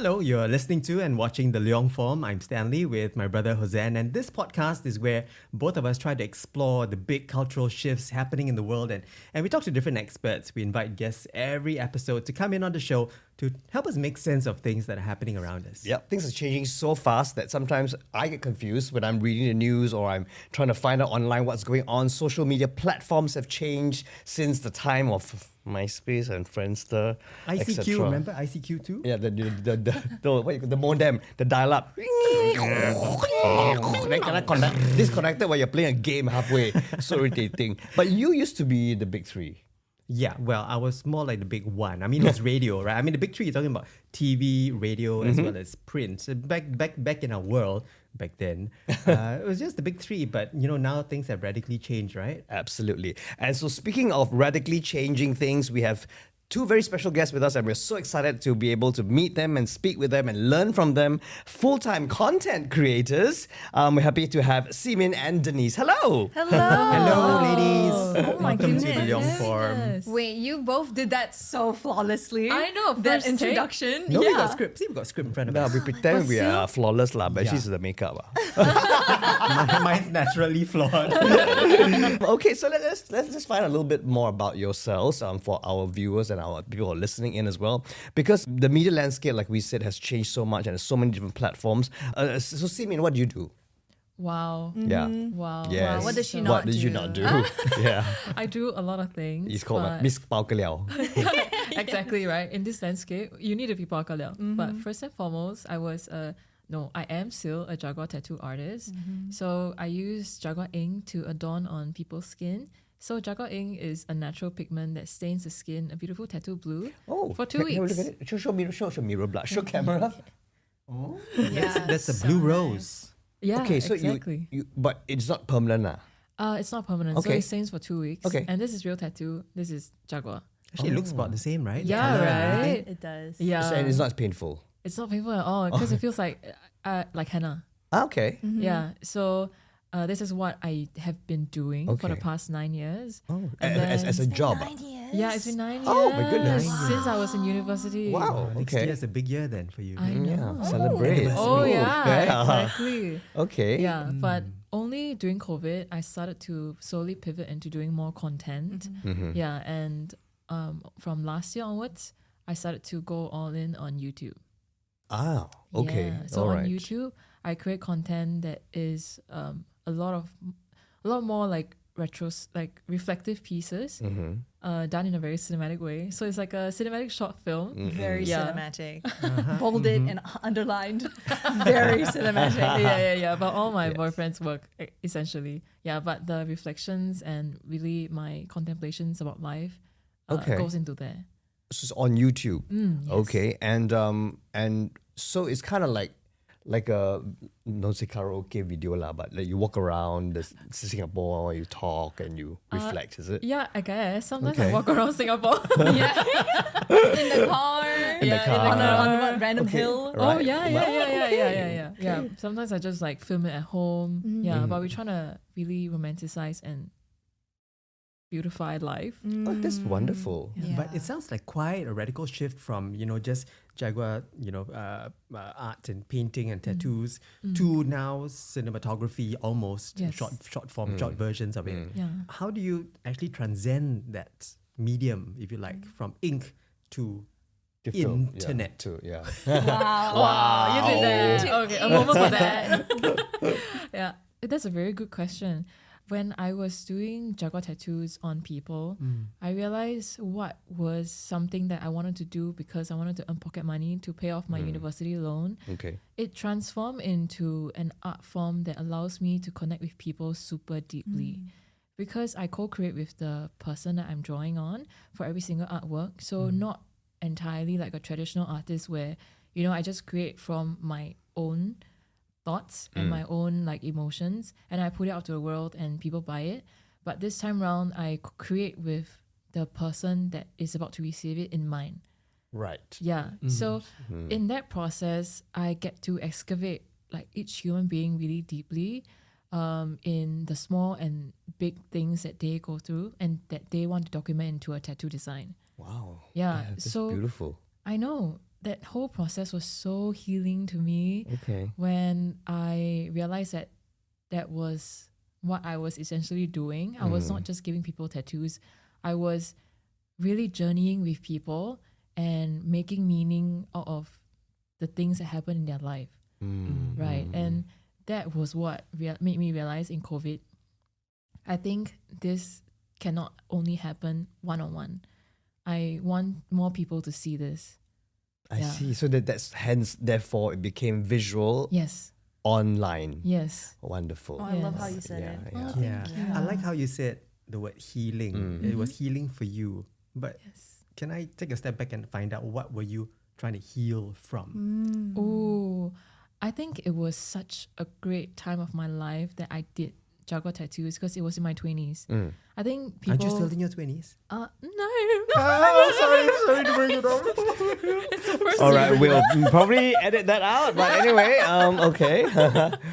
Hello, you're listening to and watching The Leong Form. I'm Stanley with my brother Hosean, and this podcast is where both of us try to explore the big cultural shifts happening in the world, and we talk to different experts. We invite guests every episode to come in on the show to help us make sense of things that are happening around us. Yep, things are changing so fast that sometimes I get confused when I'm reading the news or I'm trying to find out online what's going on. Social media platforms have changed since the time of MySpace and Friendster, ICQ, etc. remember ICQ too? Yeah, the modem, the dial-up. Then cannot disconnected while you're playing a game halfway. So irritating. But you used to be the big three. Yeah, well, I was more like the big one. I mean, it's radio, right? I mean, the big three, you're talking about TV, radio, as well as print. So back in our world, back then, it was just the big three. But, now things have radically changed, right? Absolutely. And so speaking of radically changing things, we have two very special guests with us, and we're so excited to be able to meet them and speak with them and learn from them. Full-time content creators. We're happy to have Smxne and Denise. Hello. Hello, ladies. Oh my Welcome to the goodness. Leong Form. Wait, you both did that so flawlessly. I know, that first take. introduction. No, we got script. See, we got script in front of Now us. we pretend we are flawless, but Yeah. she's the makeup. Mine's naturally flawed. Okay, so let's just find out a little bit more about yourselves for our viewers and our people who are listening in as well, because the media landscape, like we said, has changed so much and there's so many different platforms. So Smxne, what do you do? Wow. Yeah. Wow. Yes. Wow, what does she What not did you do? not do? Yeah. I do a lot of things. It's called but- Miss Pao Ke Liao. Exactly, right? In this landscape, you need to be pao ka liao. But first and foremost, I am still a Jagua tattoo artist. So I use Jagua ink to adorn on people's skin. So Jagua ink is a natural pigment that stains the skin a beautiful tattoo blue for 2 can we weeks. look at it? Show mirror blood. Show camera. That's a blue rose. Yeah, Okay, so exactly. you but it's not permanent. It's not permanent, so Okay. it stains for 2 weeks. Okay. And this is real tattoo. This is Jagua. Actually, it looks about the same, right? The Yeah, colour and everything. right? It does. Yeah. And it's not painful. It's not painful at all because it feels like henna. Okay. Yeah. So this is what I have been doing for the Okay. past 9 years. Oh, And as a then- job. Yeah, it's been 9 years. Oh, my goodness. Since I was in university. Wow. Next Okay. year's a big year then for you. I know. Yeah. Celebrate. Oh yeah, Yeah. exactly. Okay. Yeah, but only during COVID, I started to slowly pivot into doing more content. Yeah, and from last year onwards, I started to go all in on YouTube. Ah. Okay. Yeah. So All on right. YouTube, I create content that is a lot more like reflective pieces, done in a very cinematic way. So it's like a cinematic short film. Very Yeah. cinematic. Bolded and underlined. Very cinematic. Yeah. But all my boyfriend's work, essentially. Yeah, but the reflections and really my contemplations about life Okay. goes into there. So it's on YouTube. Yes. Okay. And so it's kind of like a don't say karaoke video lah, but like you walk around Singapore, you talk and you reflect. Is it? Yeah, I guess. Sometimes Okay. I walk around Singapore. Yeah. In the car. In the car. On a what, random hill. Right. Oh yeah. Yeah. Sometimes I just like film it at home. Yeah, but we're trying to really romanticize and beautify life. Oh, that's wonderful. Yeah. But it sounds like quite a radical shift from, just Jagua, art and painting and tattoos to now cinematography, almost Yes. short form, short versions of it. Yeah. How do you actually transcend that medium, if you like, from ink to To film, yeah, internet? yeah. Wow, you did that. Okay, a moment for that. Yeah, that's a very good question. When I was doing Jagua tattoos on people, I realized what was something that I wanted to do because I wanted to earn pocket money to pay off my university loan. Okay. It transformed into an art form that allows me to connect with people super deeply. Because I co-create with the person that I'm drawing on for every single artwork. So not entirely like a traditional artist where, I just create from my own thoughts and my own like emotions and I put it out to the world and people buy it. But this time round, I create with the person that is about to receive it in mind. Right. Yeah. So in that process, I get to excavate like each human being really deeply in the small and big things that they go through and that they want to document into a tattoo design. Wow. Yeah. That's So beautiful. I know. that whole process was so healing to me. Okay. When I realized that that was what I was essentially doing. I was not just giving people tattoos. I was really journeying with people and making meaning out of the things that happen in their life. Right. And that was what made me realize in COVID, I think this cannot only happen one-on-one. I want more people to see this. I see. So that's hence, therefore, it became visual Yes. online. Yes. Wonderful. Oh, I love Yes. how you said it. Yeah. Yeah. I like how you said the word healing. It was healing for you. But can I take a step back and find out what were you trying to heal from? Oh, I think it was such a great time of my life that I did Jagua tattoos because it was in my 20s. I think people... Aren't you still in your 20s? No. Sorry to bring it up. It's the first All right, year. we'll probably edit that out. But anyway, okay.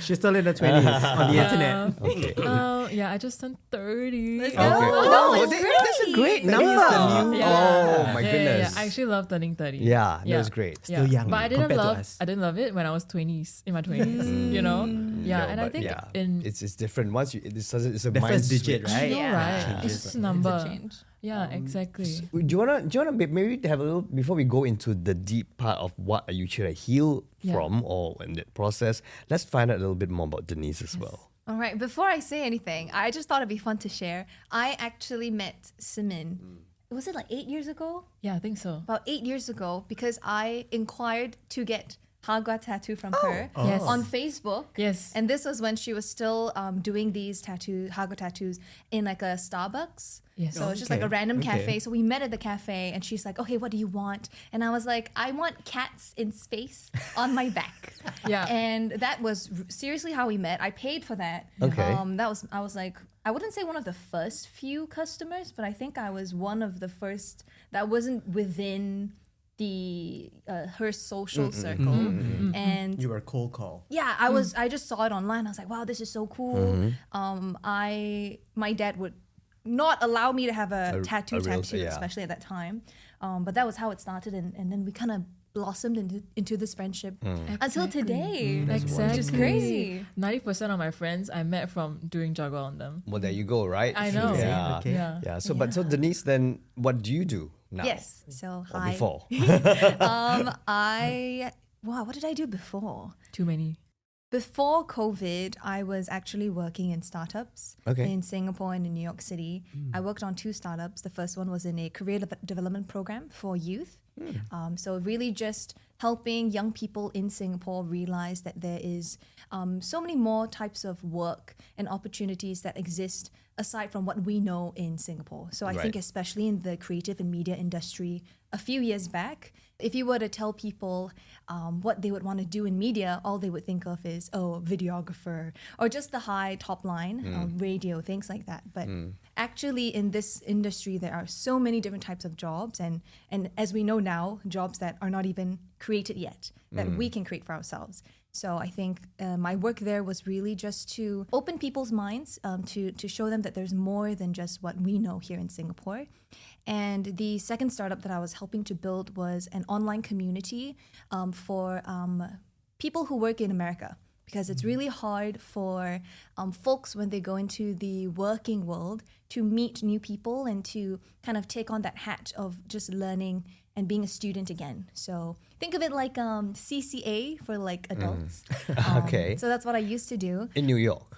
She's still in her 20s on the internet. Okay. Yeah, I just turned 30. Let's go. Okay. Oh, that's That's a great That number. is the new- Oh my Yeah, goodness. I actually love turning 30. Yeah, that was great. Still young But I didn't compared to love us. I didn't love it when I was 20s, in my 20s, you know? Yeah, No, and I but think yeah, in it's different. Once you it's a The mind first digit, switch. right? no, right? Changes, It's just a right? number. change. Yeah, exactly. Do you wanna maybe have a little before we go into the deep part of what are you trying to heal Yeah. from or in that process? Let's find out a little bit more about Denise as well. All right, before I say anything, I just thought it'd be fun to share. I actually met Smxne. Was it like 8 years ago? Yeah, I think so. About 8 years ago, because I inquired to get Jagua tattoo from her Yes. on Facebook. Yes. And this was when she was still doing these Jagua tattoos in like a Starbucks. Yes. So it's just like a Okay. random Okay. cafe. So we met at the cafe and she's like, okay, what do you want? And I was like, I want cats in space on my back. Yeah. And that was seriously how we met. I paid for that. Okay. I was like, I wouldn't say one of the first few customers, but I think I was one of the first that wasn't within the her social circle. And You were a cold call. yeah, I just saw it online. I was like, wow, this is so cool. My dad would not allow me to have a tattoo, real- yeah. especially at that time. But that was how it started, and then we kind of blossomed into this friendship until today, Exactly. which is crazy. 90% of my friends I met from doing Jagua on them. Well, there you go, right? I know. Yeah. Okay. Yeah. Yeah. So, but so Denise, then what do you do now? Yes. So Or hi. before. What did I do before? Too many. Before COVID, I was actually working in startups Okay. in Singapore and in New York City. I worked on 2 startups. The first one was in a career development program for youth. So really just helping young people in Singapore realize that there is so many more types of work and opportunities that exist aside from what we know in Singapore. So I think Right. especially in the creative and media industry, a few years back, if you were to tell people what they would want to do in media, all they would think of is, videographer, or just the high top line, radio, things like that. But actually in this industry, there are so many different types of jobs. And as we know now, jobs that are not even created yet, that we can create for ourselves. So I think my work there was really just to open people's minds, to show them that there's more than just what we know here in Singapore. And the second startup that I was helping to build was an online community for people who work in America. Because it's really hard for folks when they go into the working world to meet new people and to kind of take on that hat of just learning and being a student again. So think of it like CCA for like adults. Okay. So that's what I used to do In New York.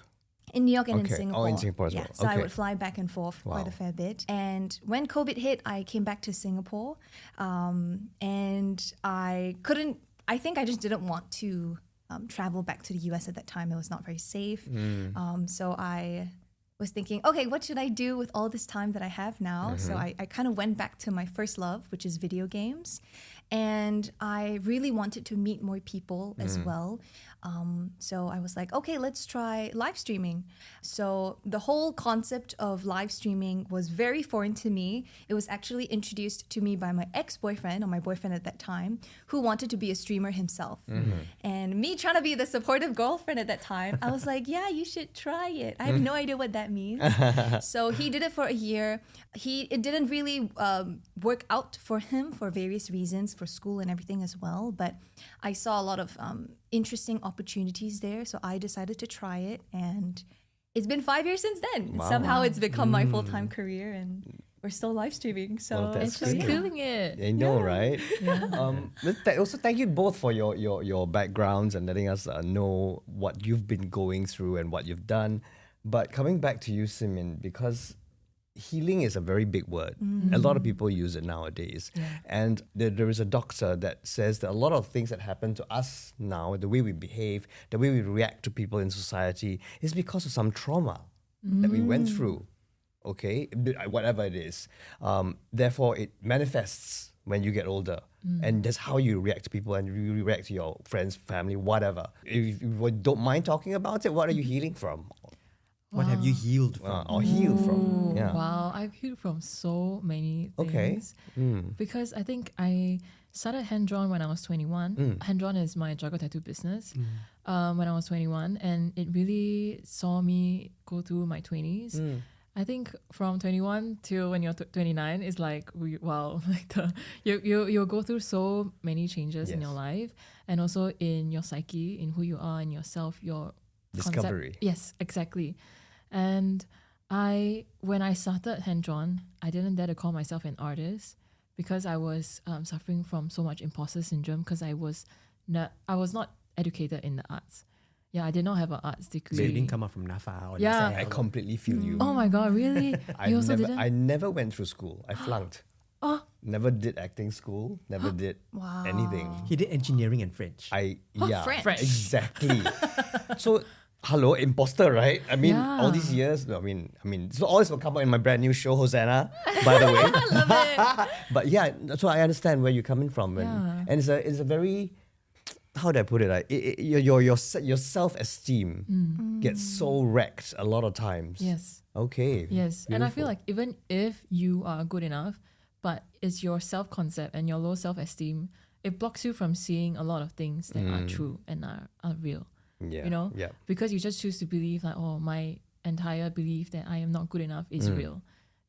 in New York and in Okay. Singapore. Oh, in Singapore as yeah, well. So I Okay. would fly back and forth quite a Wow. fair bit. And when COVID hit, I came back to Singapore, and I think I just didn't want to travel back to the US at that time. It was not very safe. So I was thinking, okay, what should I do with all this time that I have now? So I kind of went back to my first love, which is video games. And I really wanted to meet more people as well. So I was like, okay, let's try live streaming. So the whole concept of live streaming was very foreign to me. It was actually introduced to me by my ex-boyfriend, or my boyfriend at that time, who wanted to be a streamer himself. And me trying to be the supportive girlfriend at that time, I was like, yeah, you should try it. I have no idea what that that means. So he did it for a year. It didn't really work out for him for various reasons, for school and everything as well. But I saw a lot of interesting opportunities there. So I decided to try it. And it's been 5 years since then. Wow. Somehow it's become my full-time career, and we're still live streaming. So Well, that's She's great. feeling it. I know, right? Yeah. Also, thank you both for your backgrounds and letting us know what you've been going through and what you've done. But coming back to you, Simin, because healing is a very big word. A lot of people use it nowadays. Yeah. And there is a doctor that says that a lot of things that happen to us now, the way we behave, the way we react to people in society, is because of some trauma that we went through. Okay, whatever it is. Therefore, it manifests when you get older. And that's how you react to people and you react to your friends, family, whatever. If you don't mind talking about it, what are you healing from? What have you healed from? Or healed from? Yeah. Wow, I've healed from so many Okay. things. Because I think I started Henndrawn when I was 21. Henndrawn is my Jagua tattoo business when I was 21. And it really saw me go through my 20s. I think from 21 till when you're 29 is like, wow, like you'll go through so many changes in Yes. your life, and also in your psyche, in who you are, in yourself, your Discovery. concept. Yes, exactly. And when I started Henndrawn, I didn't dare to call myself an artist because I was suffering from so much imposter syndrome because I was not educated in the arts. Yeah, I did not have an arts degree. So you didn't come up from NAFA or Yeah. NASL. I completely feel you. Oh my god, really? You also didn't? I never went through school. I flunked. Oh. Never did acting school. Never did anything. He did engineering and French. French. Exactly. So, hello, imposter, right? I mean, Yeah. all these years. I mean, so all this will come out in my brand new show, Hosanna. By the way, Love it. but yeah, so I understand where you're coming from, Yeah. and it's a very, how do I put it? Like, your self-esteem gets so wrecked a lot of times. Yes. Okay. Yes. And I feel Beautiful. like even if you are good enough, but it's your self-concept and your low self-esteem, it blocks you from seeing a lot of things that are true and are real. Yeah. You know? Yeah. Because you just choose to believe like, oh, my entire belief that I am not good enough is real.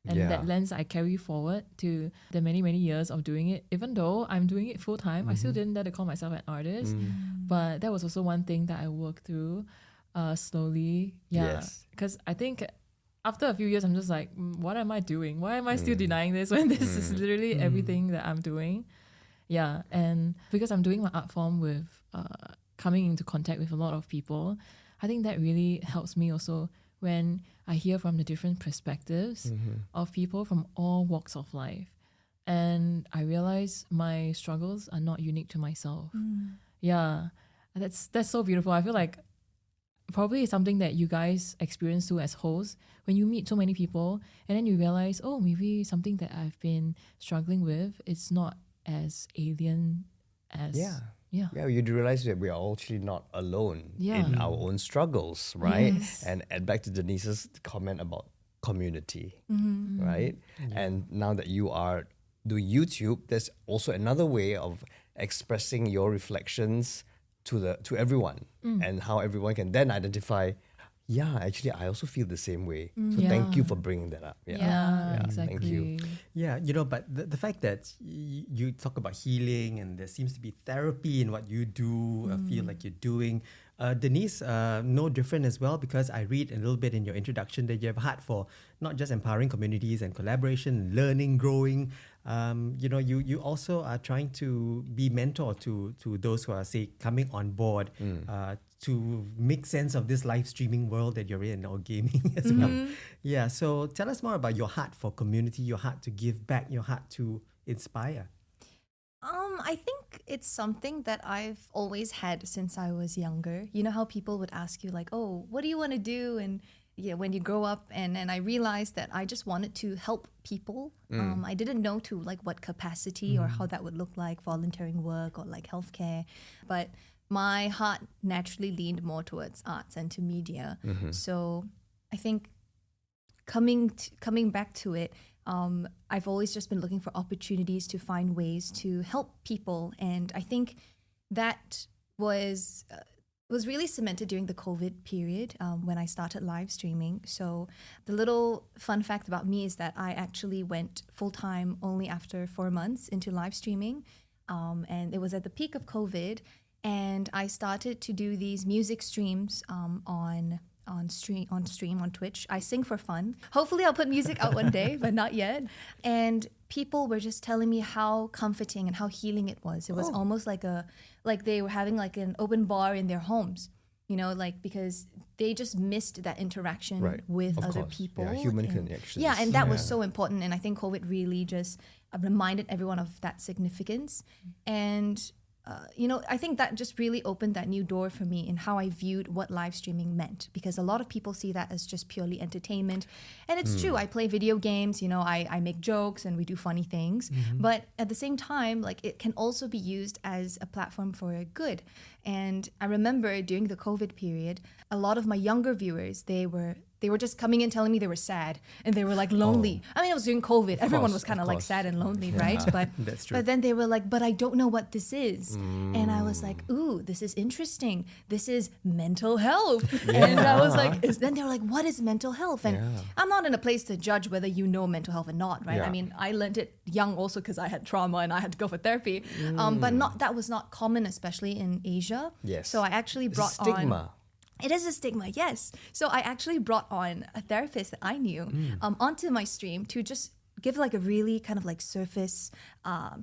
And Yeah. that lens I carry forward to the many, many years of doing it. Even though I'm doing it full time, I still didn't dare to call myself an artist. But that was also one thing that I worked through slowly. Yeah. Yes. Because I think after a few years, I'm just like, what am I doing? Why am I still denying this when this is literally everything that I'm doing? Yeah. And because I'm doing my art form with coming into contact with a lot of people, I think that really helps me also when I hear from the different perspectives of people from all walks of life. And I realize my struggles are not unique to myself. Yeah, that's so beautiful. I feel like probably it's something that you guys experience too as hosts when you meet so many people and then you realize, oh, maybe something that I've been struggling with, it's not as alien as... Yeah. Yeah. Yeah, you do realize that we are actually not alone Yeah. in our own struggles, right? Yes. And back to Denise's comment about community, right? And now that you are doing YouTube, there's also another way of expressing your reflections to everyone, and how everyone can then identify. Yeah, actually, I also feel the same way. So thank you for bringing that up. Yeah, Thank exactly. you. Yeah, but the fact that you talk about healing and there seems to be therapy in what you do, feel like you're doing. Denise, no different as well, because I read a little bit in your introduction that you have a heart for not just empowering communities and collaboration, learning, growing. You also are trying to be mentor to those who are, say, coming on board to make sense of this live streaming world that you're in, or gaming as well. Yeah, so tell us more about your heart for community, your heart to give back, your heart to inspire. I think it's something that I've always had since I was younger. You know how people would ask you like, oh, what do you want to do? And when you grow up, and I realized that I just wanted to help people. I didn't know to like what capacity or how that would look like, volunteering work or like healthcare. But my heart naturally leaned more towards arts and to media. So I think coming back to it, I've always just been looking for opportunities to find ways to help people. And I think that was was really cemented during the COVID period when I started live streaming. So the little fun fact about me is that I actually went full-time only after 4 months into live streaming. And it was at the peak of COVID. And I started to do these music streams on Twitch. I sing for fun. Hopefully I'll put music out one day, but not yet. And people were just telling me how comforting and how healing it was. It was almost like they were having like an open bar in their homes, you know, like because they just missed that interaction with Of other course. people. Yeah, human and, connections. Yeah, and that was so important. And I think COVID really just reminded everyone of that significance. And you know, I think that just really opened that new door for me in how I viewed what live streaming meant, because a lot of people see that as just purely entertainment. And it's true, I play video games, you know, I make jokes and we do funny things. But at the same time, like it can also be used as a platform for good. And I remember during the COVID period, a lot of my younger viewers, they were just coming in telling me they were sad and they were like lonely. I mean, it was during COVID. Everyone was kind of like sad and lonely, right? But That's true. But then they were like, but I don't know what this is. And I was like, ooh, this is interesting. This is mental health. And I was like, then they were like, what is mental health? And I'm not in a place to judge whether you know mental health or not, right? Yeah. I mean, I learned it young also because I had trauma and I had to go for therapy. But that was not common, especially in Asia. Yes. So I actually It's a brought stigma. on... It is a stigma, yes. So I actually brought on a therapist that I knew onto my stream to just give like a really kind of like surface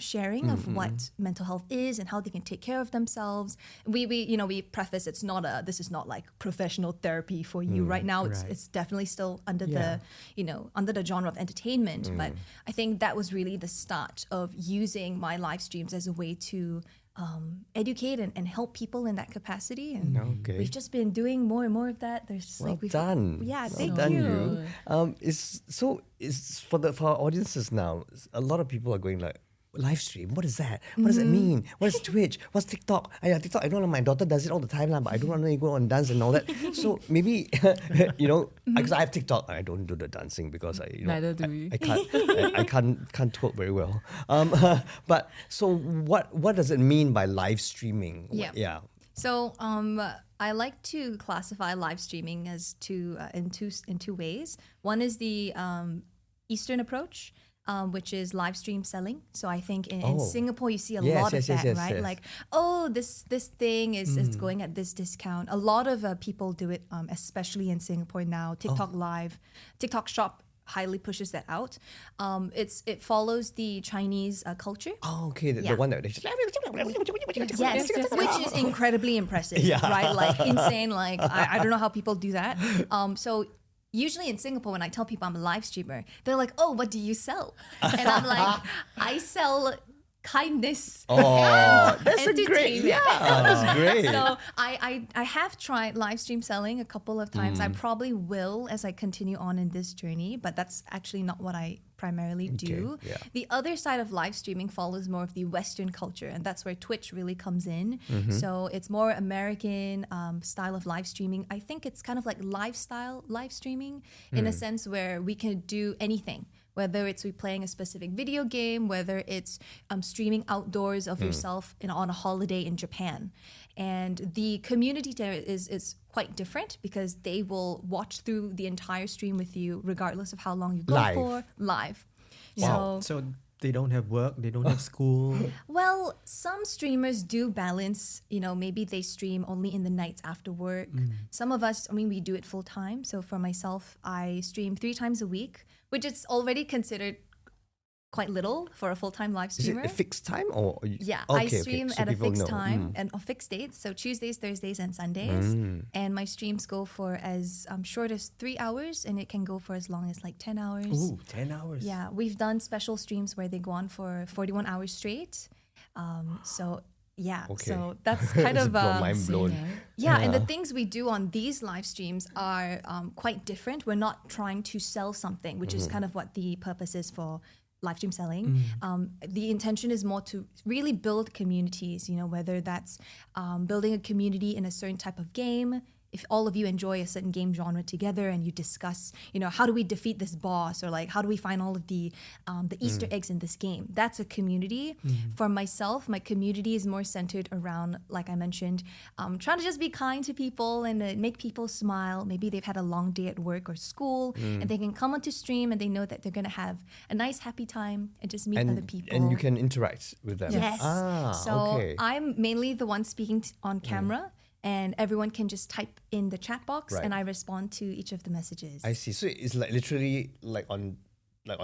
sharing of what mental health is and how they can take care of themselves. We preface this is not like professional therapy for you right now. It's definitely still under the genre of entertainment. But I think that was really the start of using my live streams as a way to educate and help people in that capacity, and we've just been doing more and more of that. There's just Well like we've done. Yeah, Well thank done, you. It's for our audiences now. A lot of people are going like, live stream, what is that? What does it mean? What is Twitch? What's TikTok? TikTok, I don't know, my daughter does it all the time, but I don't want to go on dance and all that. So maybe, because I have TikTok, I don't do the dancing because Neither do we. I can't twerk very well. But so what does it mean by live streaming? Yeah. So I like to classify live streaming as in two ways. One is the Eastern approach, which is live stream selling. So I think in Singapore you see a lot of that, right? Yes. Like, this thing is going at this discount. A lot of people do it, especially in Singapore now. TikTok Live, TikTok Shop highly pushes that out. It follows the Chinese culture. Oh, okay. The one that they just... Yes, which is incredibly impressive, right? Like insane. Like I don't know how people do that. So usually in Singapore, when I tell people I'm a live streamer, they're like, "Oh, what do you sell?" And I'm like, "I sell kindness and that's a great, that's great." So I have tried live stream selling a couple of times. I probably will as I continue on in this journey, but that's actually not what I primarily do. Yeah. The other side of live streaming follows more of the Western culture, and that's where Twitch really comes in. So it's more American style of live streaming. I think it's kind of like lifestyle live streaming in a sense where we can do anything. Whether it's playing a specific video game, whether it's streaming outdoors of yourself on a holiday in Japan. And the community there is quite different because they will watch through the entire stream with you regardless of how long you go for. Live. Wow. So they don't have work, they don't have school. Well, some streamers do balance, maybe they stream only in the nights after work. Some of us, we do it full time. So for myself, I stream 3 times a week, which is already considered quite little for a full-time live streamer. Is it a fixed time or? Yeah, okay, I stream so at a people fixed know. time and on fixed dates. So Tuesdays, Thursdays, and Sundays. And my streams go for as short as 3 hours, and it can go for as long as like 10 hours. Ooh, 10 hours. Yeah, we've done special streams where they go on for 41 hours straight. So that's kind of mind blown. and the things we do on these live streams are quite different. We're not trying to sell something, which is kind of what the purpose is for live stream selling. The intention is more to really build communities, whether that's building a community in a certain type of game, if all of you enjoy a certain game genre together and you discuss, how do we defeat this boss, or like how do we find all of the Easter eggs in this game? That's a community. For myself, my community is more centered around, like I mentioned, trying to just be kind to people and make people smile. Maybe they've had a long day at work or school, and they can come onto stream and they know that they're going to have a nice, happy time and just meet other people. And you can interact with them. Yes. So okay. I'm mainly the one speaking on camera, and everyone can just type in the chat box, Right. and I respond to each of the messages. I see. So it's like literally like on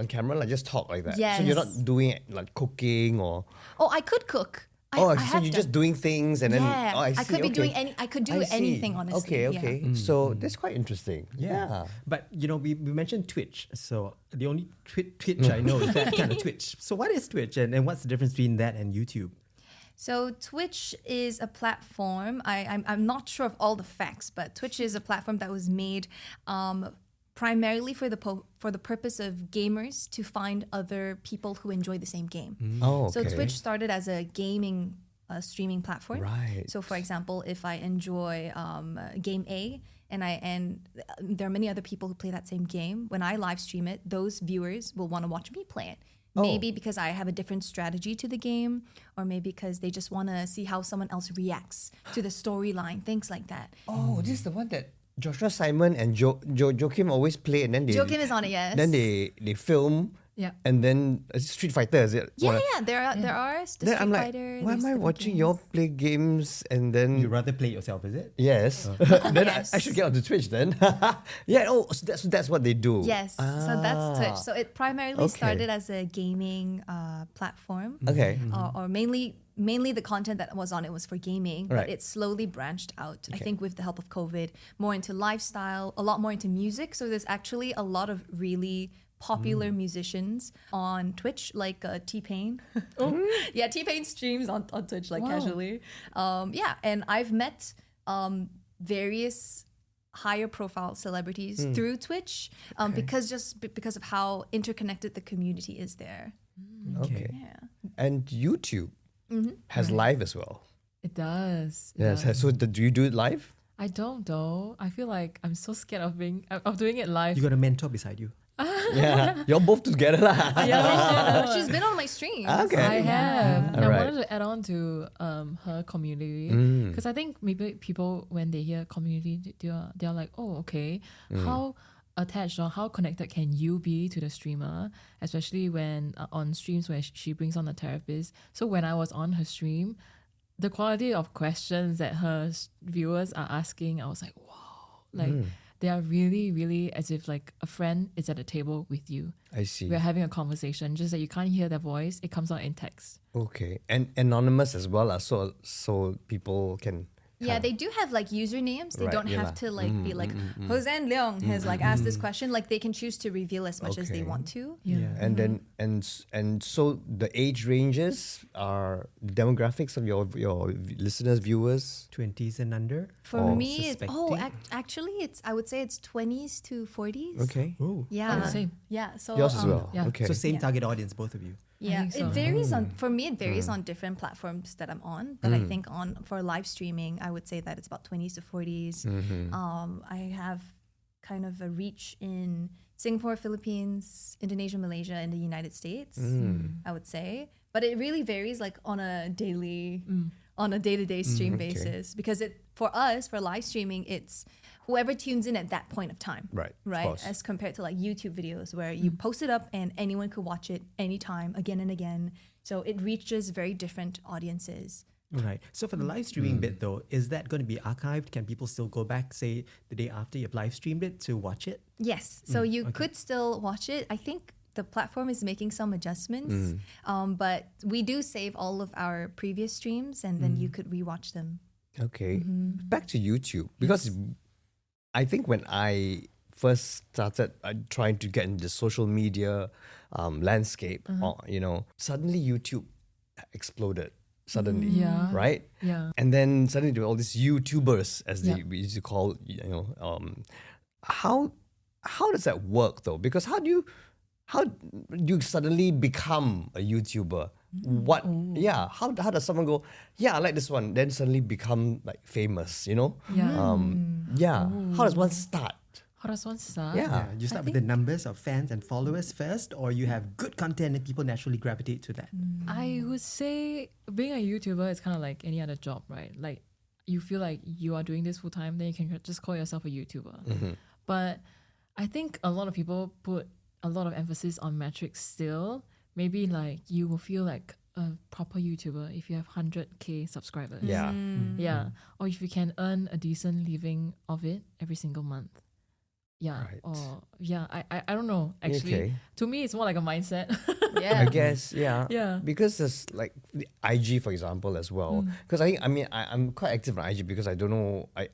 camera, like just talk like that. Yes. So you're not doing like cooking or. Oh, I could cook. I So have you're done. just doing things and then. Yeah, Oh, I see. could be okay. doing I could do I see. anything, honestly. Okay. Yeah. So that's quite interesting. Yeah. But we mentioned Twitch, so the only Twitch I know is that kind of Twitch. So what is Twitch, and what's the difference between that and YouTube? So Twitch is a platform. I'm not sure of all the facts, but Twitch is a platform that was made primarily for the purpose of gamers to find other people who enjoy the same game. Oh, So okay. Twitch started as a gaming streaming platform. Right. So for example, if I enjoy game A and there are many other people who play that same game, when I live stream it, those viewers will want to watch me play it. Maybe because I have a different strategy to the game, or maybe because they just want to see how someone else reacts to the storyline, things like that. Oh, this is the one that Joshua Simon and Joachim always play, and then they. Joachim is on it, yes. Then they film. Yeah. And then Street Fighter, is it? Yeah, there are the Street Then I'm like, Fighter. why there's am I different watching games. y'all play games and then You rather play yourself, is it? yes, then Yes. I should get onto Twitch then. Yeah. Oh, so that's what they do. Yes, so that's Twitch. So it primarily Okay. started as a gaming platform. Okay. Or mainly the content that was on it was for gaming, Right. but it slowly branched out. I think with the help of COVID, more into lifestyle, a lot more into music. So there's actually a lot of really popular musicians on Twitch, like T-Pain. Yeah, T-Pain streams on Twitch like Wow. casually. Yeah, and I've met various higher profile celebrities through Twitch because of how interconnected the community is there. Okay. Yeah. And YouTube has live as well. It does. It Yes. does. So do you do it live? I don't though. I feel like I'm so scared of doing it live. You got a mentor beside you. Yeah. You're both together lah. She's been on my streams. Okay. I have. And I Alright. wanted to add on to her community Mm. because I think maybe people when they hear community, they're like, oh, okay, how attached or how connected can you be to the streamer, especially when on streams where she brings on a therapist. So when I was on her stream, the quality of questions that her viewers are asking, I was like, wow, like they are really, really as if like a friend is at a table with you. I see. We're having a conversation, just that you can't hear their voice. It comes out in text. Okay. And anonymous as well, so people can. Yeah, they do have like usernames. They Right, don't yeah have lah. to like be like Hosean Leong has like asked this question. Like they can choose to reveal as much as they Okay. want to. Yeah. And then and so the age ranges are the demographics of your listeners, viewers. 20s and under. For Oh. me, it's Suspecting. actually I would say it's 20s to 40s. Okay. Oh. Yeah. Oh, same. Yeah. So Yours as well. yeah. Okay. So same Yeah. target audience, both of you. Yeah, think so. it varies on. For me, it varies on different platforms that I'm on. But I think for live streaming, I would say that it's about 20s to 40s. I have kind of a reach in Singapore, Philippines, Indonesia, Malaysia, and the United States. I would say, but it really varies, like on a day-to-day stream okay. basis. Because for us, for live streaming, it's whoever tunes in at that point of time. Right, of Right. course. As compared to like YouTube videos where you post it up and anyone could watch it anytime, again and again. So it reaches very different audiences. Right. So for the live streaming bit though, is that going to be archived? Can people still go back, say, the day after you've live streamed it to watch it? Yes. So you could still watch it. I think the platform is making some adjustments. But we do save all of our previous streams and then you could rewatch them. Okay. Back to YouTube, because I think when I first started trying to get into the social media landscape, suddenly YouTube exploded. Suddenly, Yeah. right? Yeah. And then suddenly there were all these YouTubers, as we used to call, how does that work though? Because how do you suddenly become a YouTuber? what? Yeah, how does someone go? Yeah, I like this one. Then suddenly become like famous. Yeah. Yeah. How does one start? How does one start? Yeah. You start with the numbers of fans and followers first, or you have good content and people naturally gravitate to that. I would say being a YouTuber is kind of like any other job, right? Like you feel like you are doing this full time, then you can just call yourself a YouTuber. But I think a lot of people put a lot of emphasis on metrics still. Maybe like you will feel like a proper YouTuber if you have 100K subscribers. Yeah. Yeah. Or if you can earn a decent living of it every single month. Yeah. Right. Or yeah, I don't know. Actually, Okay. to me, it's more like a mindset. Yeah. I guess, yeah. Yeah. Because there's like the IG, for example, as well. Because I'm quite active on IG because I don't know. I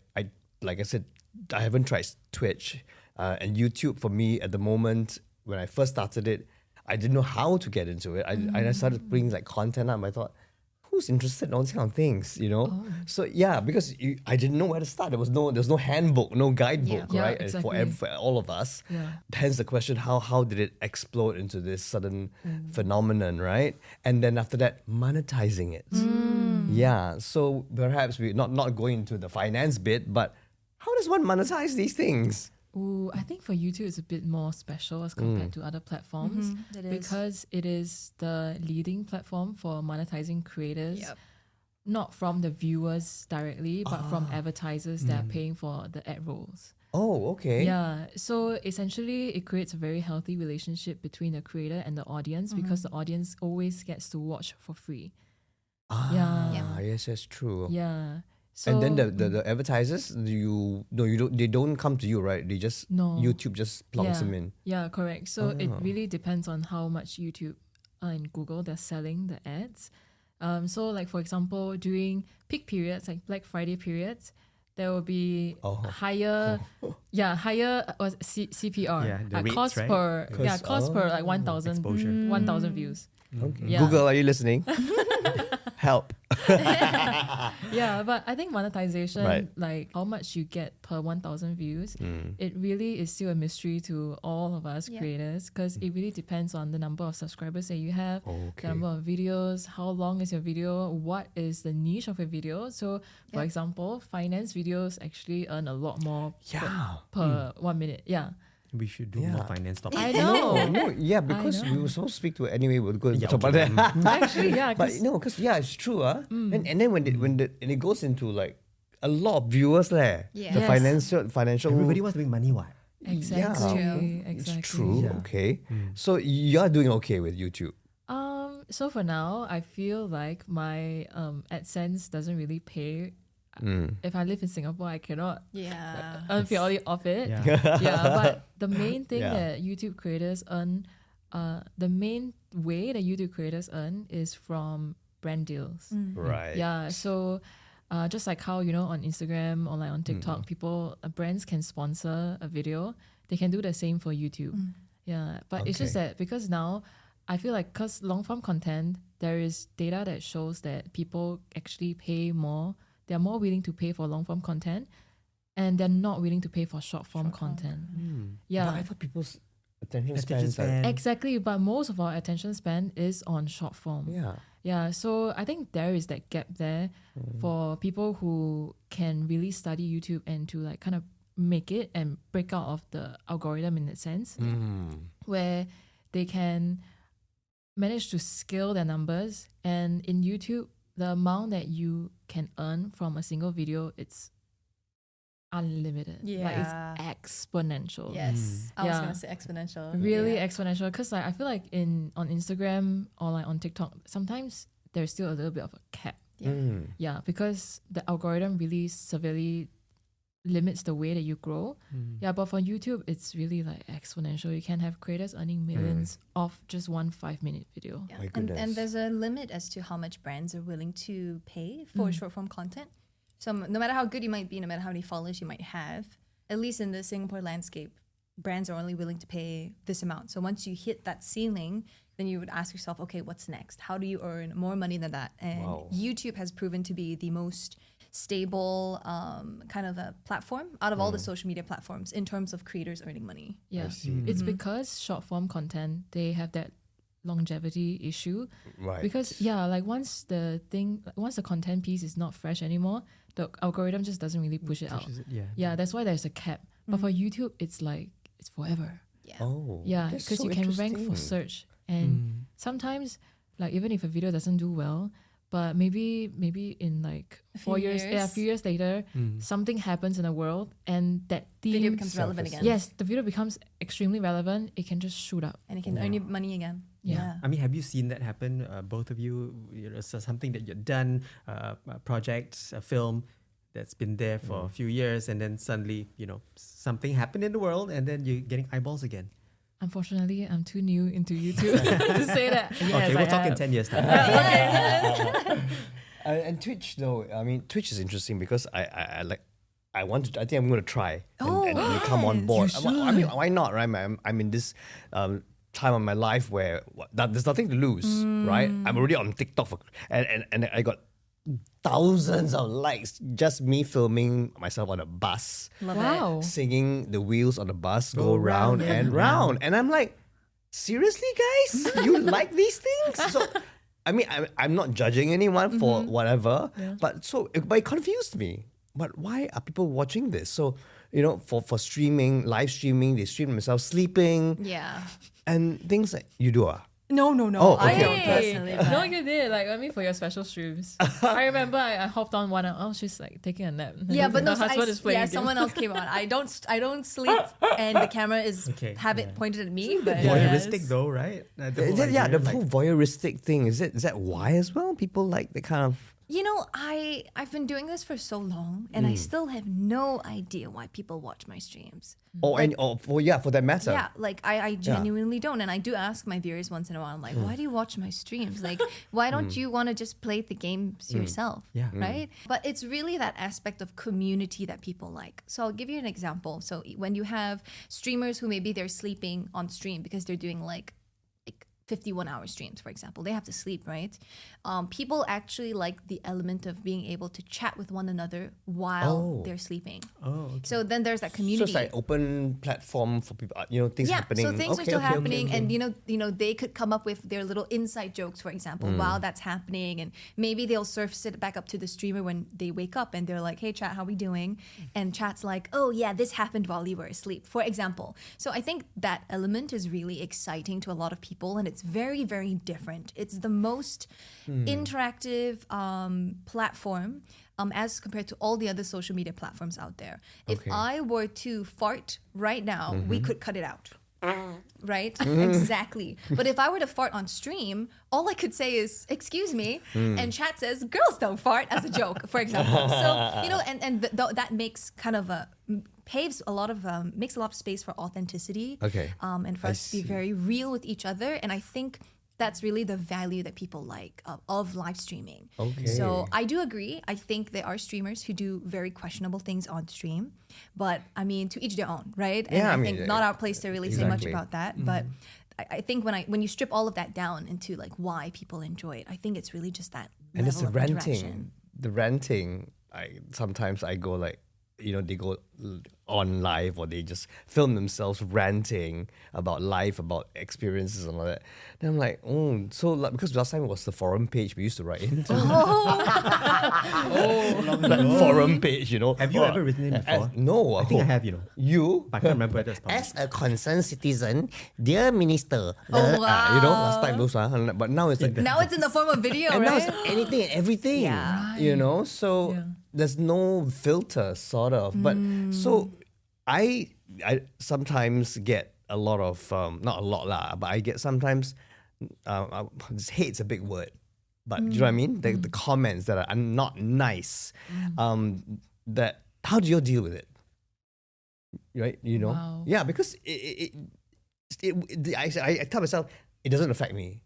like I said, I haven't tried Twitch and YouTube. For me, at the moment, when I first started it, I didn't know how to get into it. I started putting like content up. I thought, who's interested in all these kind of things, So yeah, because I didn't know where to start. There's no handbook, no guidebook, Yeah, right? exactly. For all of us. Yeah. Hence the question: how did it explode into this sudden phenomenon, right? And then after that, monetizing it. Yeah. So perhaps we not going into the finance bit, but how does one monetize these things? Ooh, I think for YouTube it's a bit more special as compared to other platforms It is. because it is the leading platform for monetizing creators, Yep. not from the viewers directly, but from advertisers that are paying for the ad roles. Oh, okay. Yeah, so essentially it creates a very healthy relationship between the creator and the audience because the audience always gets to watch for free. Ah, yes, that's true. Yeah. So, And then the advertisers, they don't come to you, right? They just No. YouTube just plonks them in. Yeah, correct. So it really depends on how much YouTube and Google they're selling the ads. So like for example, during peak periods like Black Friday periods, there will be higher CPR. Yeah, the rates, cost right? per cost per like 1,000 Exposure. 1,000 views. Okay. Yeah. Google, are you listening? Help. Yeah, but I think monetization, Right. like how much you get per 1,000 views, it really is still a mystery to all of us creators because it really depends on the number of subscribers that you have, the number of videos, how long is your video, what is the niche of your video. So, for example, finance videos actually earn a lot more per 1 minute. Yeah. We should do more finance topics. I know. No, yeah, because know. we were supposed to speak to it anyway. We'll go and Yeah, talk okay. about that. Actually, yeah. But 'cause- no, because it's true, and then when it goes into like a lot of viewers there, Yeah. the Yes. financial Everybody wants to make money, what? Exactly. It's Exactly. true. Yeah. Okay, so you're doing okay with YouTube. So for now, I feel like my AdSense doesn't really pay. If I live in Singapore, I cannot Yeah. earn purely off it. Yeah. Yeah, but the main thing Yeah. that YouTube creators earn, the main way that YouTube creators earn is from brand deals. Right. Yeah, so just like how on Instagram or like on TikTok, people brands can sponsor a video, they can do the same for YouTube. Yeah, but it's just Okay. that because now I feel like because long form content, there is data that shows that people actually pay more. They're more willing to pay for long form content, and they're not willing to pay for short form content. Yeah, But I thought people's attention Attention spans span. exactly. But most of our attention span is on short form. yeah. Yeah, so I think there is that gap there for people who can really study YouTube and to like kind of make it and break out of the algorithm in that sense, where they can manage to scale their numbers. And in YouTube, the amount that you can earn from a single video, it's unlimited. Like Yeah. it's exponential. Yes. I was Yeah. gonna say exponential. Really Yeah. exponential because like I feel like on Instagram or like on TikTok sometimes there's still a little bit of a cap. Yeah, because the algorithm really severely limits the way that you grow. Yeah, but for YouTube it's really like exponential. You can have creators earning millions off just one 5-minute video. Yeah. My And goodness. there's a limit as to how much brands are willing to pay for short form content. So no matter how good you might be, no matter how many followers you might have, at least in the Singapore landscape, brands are only willing to pay this amount. So once you hit that ceiling, then you would ask yourself, okay, what's next? How do you earn more money than that? And Wow. YouTube has proven to be the most stable kind of a platform out of all the social media platforms in terms of creators earning money. Yeah. see. It's because short form content, they have that longevity issue. Right. Because like once the content piece is not fresh anymore, the algorithm just doesn't really push it out. Yeah, that's why there's a cap. But for YouTube, it's like it's forever. Yeah. Oh. Yeah, that's because so you can rank for interesting. search, and sometimes like even if a video doesn't do well, but maybe in like A 4 few years, years. a few years later, something happens in the world, and that theme Video becomes relevant surfaces. again. yes, the video becomes extremely relevant. It can just shoot up. And it can earn you money again. Yeah. I mean, have you seen that happen? Both of you, so something that you've done, a project, a film that's been there for a few years, and then suddenly, something happened in the world, and then you're getting eyeballs again. Unfortunately, I'm too new into YouTube to say that. Yes, Okay, we'll I talk in have. 10 years time. And Twitch, though, I mean, Twitch is interesting because I think I'm going to try and come on board. I mean, why not, right? I'm in this time of my life where there's nothing to lose, right? I'm already on TikTok and I got thousands of likes, just me filming myself on a bus, Love Wow. singing the wheels on the bus go round round and and round. And I'm like, seriously, guys? You like these things? So, I mean, I'm not judging anyone for whatever, but it confused me. But why are people watching this? So, for streaming, live streaming, they stream themselves sleeping it. Yeah. and things like you do. No. Oh, I okay. don't personally. No, But you did. Like, I mean, for your special streams. I remember I hopped on one and she's like taking a nap. yeah, but no, her husband is playing a game. someone else came on. I don't sleep, and the camera is Okay, pointed at me. But Voyeuristic though, right? The whole The idea, like- whole voyeuristic thing, is that why as well? People like the kind of I've been doing this for so long, and I still have no idea why people watch my streams. for that matter. Yeah, like I genuinely don't. And I do ask my viewers once in a while, I'm like, why do you watch my streams? Like, why don't you want to just play the games yourself? Yeah. Right? But it's really that aspect of community that people like. So I'll give you an example. So when you have streamers who maybe they're sleeping on stream because they're doing like 51-hour streams, for example, they have to sleep, right? People actually like the element of being able to chat with one another while they're sleeping. Oh, okay. So then there's that So community. it's like open platform for people, things happening. So things are Okay, still okay, happening, okay, okay. and they could come up with their little inside jokes, for example, while that's happening, and maybe they'll surface it back up to the streamer when they wake up, and they're like, "Hey, chat, how we doing?" And chat's like, "Oh yeah, this happened while you were asleep," for example. So I think that element is really exciting to a lot of people, and it's very, very different. It's the most interactive platform. As compared to all the other social media platforms out there. If Okay. I were to fart right now, we could cut it out. Right? Exactly. But if I were to fart on stream, all I could say is, "Excuse me," and chat says, "Girls don't fart," as a joke, for example. So, that makes kind of makes a lot of space for authenticity. Okay. And for I us to be see. very real with each other. And I think that's really the value that people like of live streaming. Okay. So I do agree. I think there are streamers who do very questionable things on stream, but I mean, to each their own, right? And Yeah, I I mean, think not our place to really say much exactly. about that. But I think when you strip all of that down into like why people enjoy it, I think it's really just that And it's level the of interaction. ranting. Sometimes I go like, they go on live or they just film themselves ranting about life, about experiences and all that. Then I'm like, because last time it was the forum page we used to write in. That forum page, Have you ever written it before? No. I think I have, You? But I can't remember that's public. As a concerned citizen, dear minister. Oh, wow. Last time those are, but now it's like Now it's in the form of video, and now right? it's anything and everything. Yeah. So Yeah. there's no filter, sort of. But so I sometimes get a lot of not a lot lah, but I get sometimes hate's a big word. But do you know what I mean? The comments that are not nice. That how do you deal with it? Right? Wow. Yeah, because I tell myself it doesn't affect me,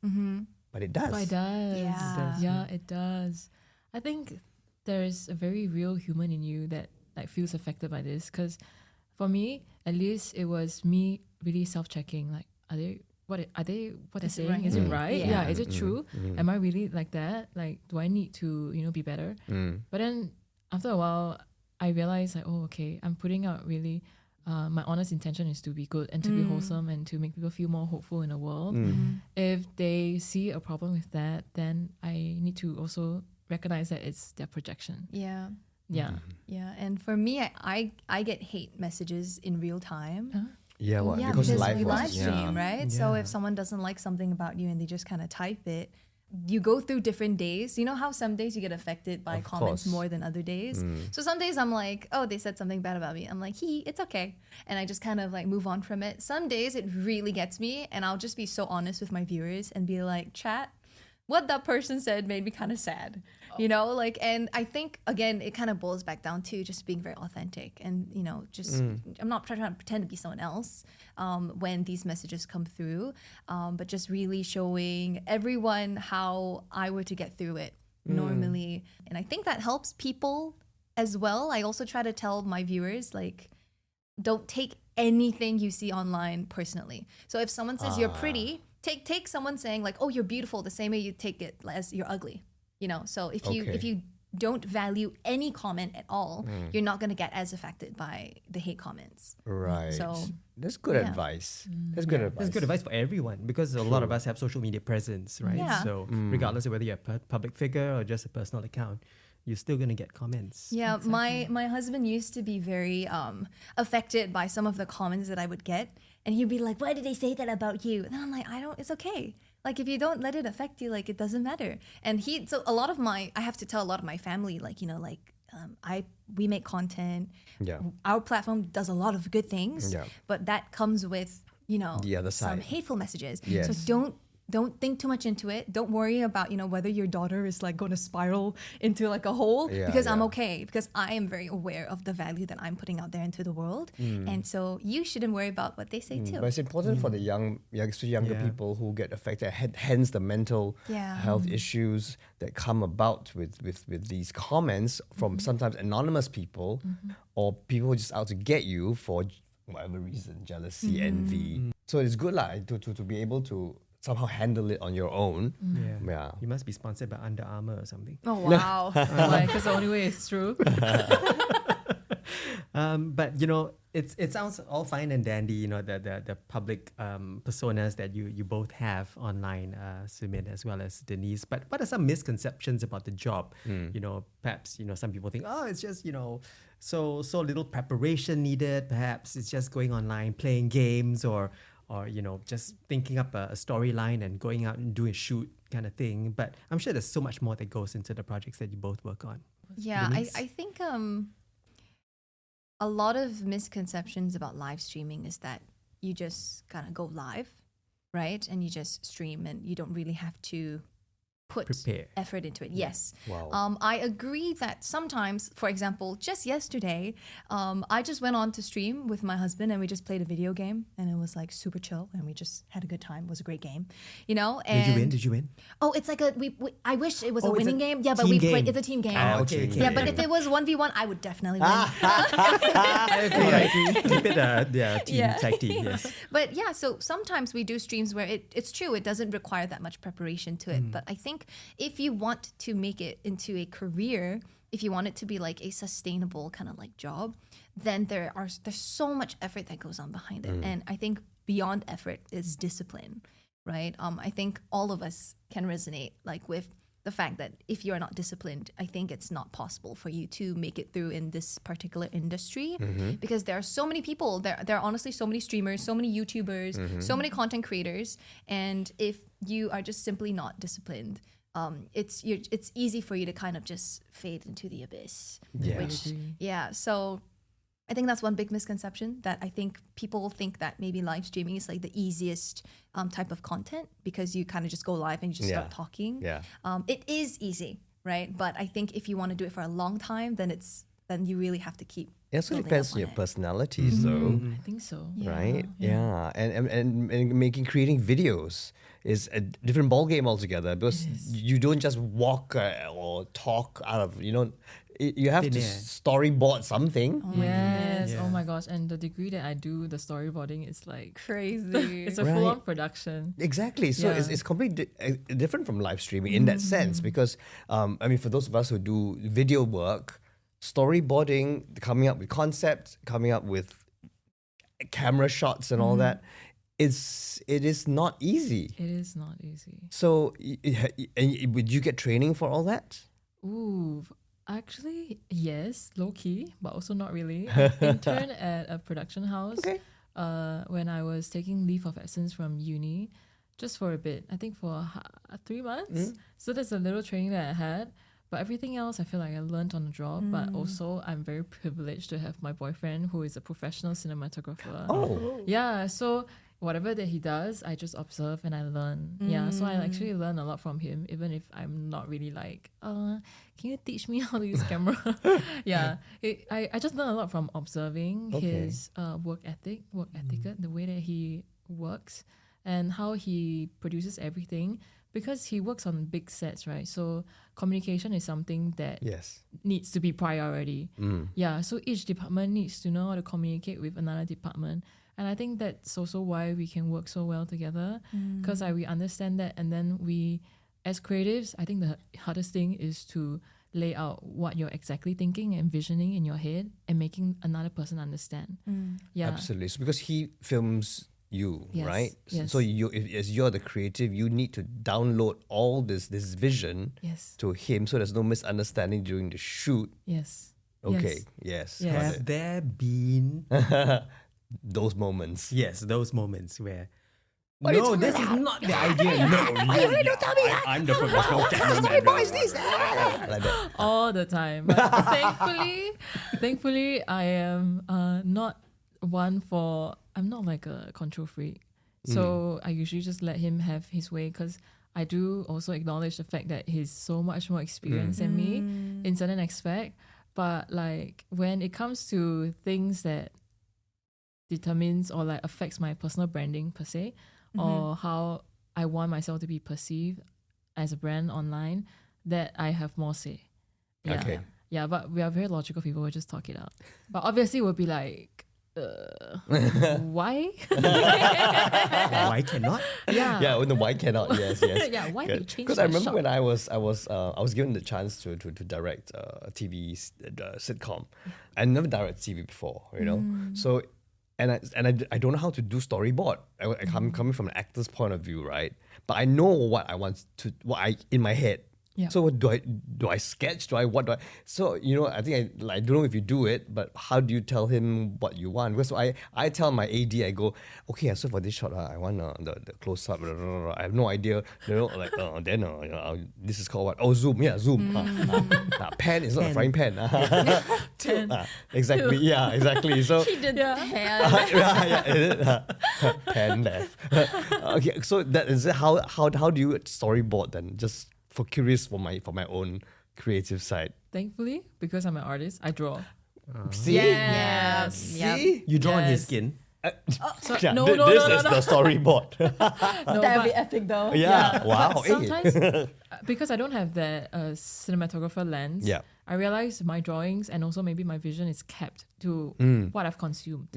but it does. But it does. Yeah. Yeah, it does. I think there's a very real human in you that like feels affected by this. Because for me, at least, it was me really self-checking. Like, what they're saying? right? Is it right? Yeah. Yeah. Is it true? Am I really like that? Like, do I need to be better? But then after a while, I realized like, oh, okay, I'm putting out really my honest intention is to be good and to be wholesome and to make people feel more hopeful in the world. If they see a problem with that, then I need to also recognize that it's their projection. Yeah. Yeah. Yeah. And for me, I get hate messages in real time. Yeah, well, Yeah, because because live we was- live stream, yeah. right? So if someone doesn't like something about you and they just kind of type it, you go through different days. You know how some days you get affected by Of comments course. more than other days? So some days I'm like, oh, they said something bad about me. I'm like, it's okay. And I just kind of like move on from it. Some days it really gets me and I'll just be so honest with my viewers and be like, chat, what that person said made me kind of sad, you know, like, and I think again, it kind of boils back down to just being very authentic and, you know, just, I'm not trying to pretend to be someone else when these messages come through, but just really showing everyone how I were to get through it normally. And I think that helps people as well. I also try to tell my viewers, like, don't take anything you see online personally. So if someone says you're pretty, take someone saying like, oh, you're beautiful the same way you take it as you're ugly, you know. So if you don't value any comment at all, you're not going to get as affected by the hate comments. Right. So that's good advice. That's good advice. That's good advice for everyone because a lot of us have social media presence, right? Yeah. So regardless of whether you're a public figure or just a personal account, you're still going to get comments. yeah, my husband used to be very affected by some of the comments that I would get. And he'd be like, why did they say that about you? And I'm like, it's okay. Like, if you don't let it affect you, like, it doesn't matter. And so a lot of I have to tell a lot of my family, like, you know, like, we make content. Yeah. Our platform does a lot of good things, Yeah. but that comes with, you know, The other some side. hateful messages. Yes. So don't think too much into it. Don't worry about, you know, whether your daughter is like going to spiral into like a hole Yeah, because I'm yeah. okay because I am very aware of the value that I'm putting out there into the world. And so you shouldn't worry about what they say too. But it's important for the younger Yeah. people who get affected, hence the mental Yeah. health issues that come about with these comments from sometimes anonymous people or people just out to get you for whatever reason, jealousy, envy. So it's good to be able to somehow handle it on your own. Yeah. You must be sponsored by Under Armour or something. Oh, wow. Why? Because the only way is through. But you know, it sounds all fine and dandy. You know, the public personas that you both have online, Sumit as well as Denise. But what are some misconceptions about the job? You know, perhaps some people think, oh, it's just so little preparation needed. Perhaps it's just going online, playing games, or just thinking up a storyline and going out and doing a shoot kind of thing. But I'm sure there's so much more that goes into the projects that you both work on. Yeah, Denise? I think a lot of misconceptions about live streaming is that you just kind of go live, right? And you just stream and you don't really have to put Prepare. effort into it. Yes. Wow. I agree that sometimes, for example, just yesterday, I just went on to stream with my husband and we just played a video game and it was like super chill and we just had a good time. It was a great game, And Did you win? Oh, it's like I wish it was a Oh, it's winning a game. Yeah, but team we game. played. It's a team game. Ah, okay. Yeah, but if it was 1v1, I would definitely win. I agree. Keep it team tag team. Yes. But yeah, so sometimes we do streams where it's true, it doesn't require that much preparation to it. But I think if you want to make it into a career, if you want it to be like a sustainable kind of like job, then there's so much effort that goes on behind it. And I think beyond effort is discipline, right? I think all of us can resonate like with the fact that if you're not disciplined, I think it's not possible for you to make it through in this particular industry because there are so many people, there are honestly so many streamers, so many YouTubers, so many content creators. And if you are just simply not disciplined, it's easy for you to kind of just fade into the abyss. Yeah. So I think that's one big misconception that I think people think that maybe live streaming is like the easiest type of content because you kind of just go live and you just start talking. Yeah. It is easy, right? But I think if you want to do it for a long time, then you really have to keep. It also building depends up on your it. personalities, though. I think so. Right? Yeah. And creating videos is a different ballgame altogether because you don't just walk or talk out of, you have to Thin air. storyboard something. Yes. Yeah. Oh my gosh. And the degree that I do the storyboarding is like Crazy. it's a full-on production. Exactly. So Yeah. it's completely different from live streaming in that sense because, for those of us who do video work, storyboarding, coming up with concepts, coming up with camera shots and all that. It is not easy. It is not easy. So, would you get training for all that? Ooh, actually, yes, low key, but also not really. I interned at a production house when I was taking leave of absence from uni, just for a bit. I think for 3 months. So that's a little training that I had. But everything else, I feel like I learned on the job. But also, I'm very privileged to have my boyfriend, who is a professional cinematographer. Oh. Yeah, so whatever that he does, I just observe and I learn. Yeah, so I actually learn a lot from him, even if I'm not really like, can you teach me how to use camera? Yeah, I just learn a lot from observing his work etiquette, the way that he works and how he produces everything. Because he works on big sets, right? So communication is something that needs to be priority. Yeah, so each department needs to know how to communicate with another department. And I think that's also why we can work so well together, because we understand that. And then we, as creatives, I think the hardest thing is to lay out what you're exactly thinking and envisioning in your head and making another person understand. Yeah, Absolutely. So because he films you, Yes, right? yes. So as you're the creative, you need to download all this vision Yes. to him, so there's no misunderstanding during the shoot. Yes. Okay. Yes. Yes. Got Have it. there been Those moments. those moments where What are you no, talking this is not the idea. No, I'm the professional cameraman. Like that. All the time. But thankfully, I am not one for. I'm not like a control freak, so I usually just let him have his way, because I do also acknowledge the fact that he's so much more experienced than me in certain aspect. But like when it comes to things that determines or like affects my personal branding per se, or how I want myself to be perceived as a brand online, that I have more say. Yeah. Okay. Yeah, but we are very logical people. We'll just talk it out. But obviously, we'll be like, why? Why cannot? Yeah. Yeah, when the why cannot. Yes. Yeah, why you change Because I that remember shot? when I was given the chance to direct a TV sitcom. I never directed TV before, you know. So and I don't know how to do storyboard. I'm coming from an actor's point of view, right? But I know what I want to, in my head. Yeah. So what do I sketch? So you know, I think I don't know if you do it, but how do you tell him what you want? Because I tell my AD, I go, okay, so for this shot, I want the close up. I have no idea, you know, like then you know, this is called what? Oh, zoom, zoom. Pan is not a frying pan. Exactly, yeah, exactly. So She did pan left. Okay, so that is it. How do you storyboard then? Just for curious for my own creative side. Thankfully, because I'm an artist, I draw. See? Yes. See? You draw on his Yes. skin. Yeah, no, this no, is the storyboard. No, That'd but- be epic though. Yeah. Wow. But sometimes, because I don't have that cinematographer lens, Yeah. I realize my drawings and also maybe my vision is capped to what I've consumed.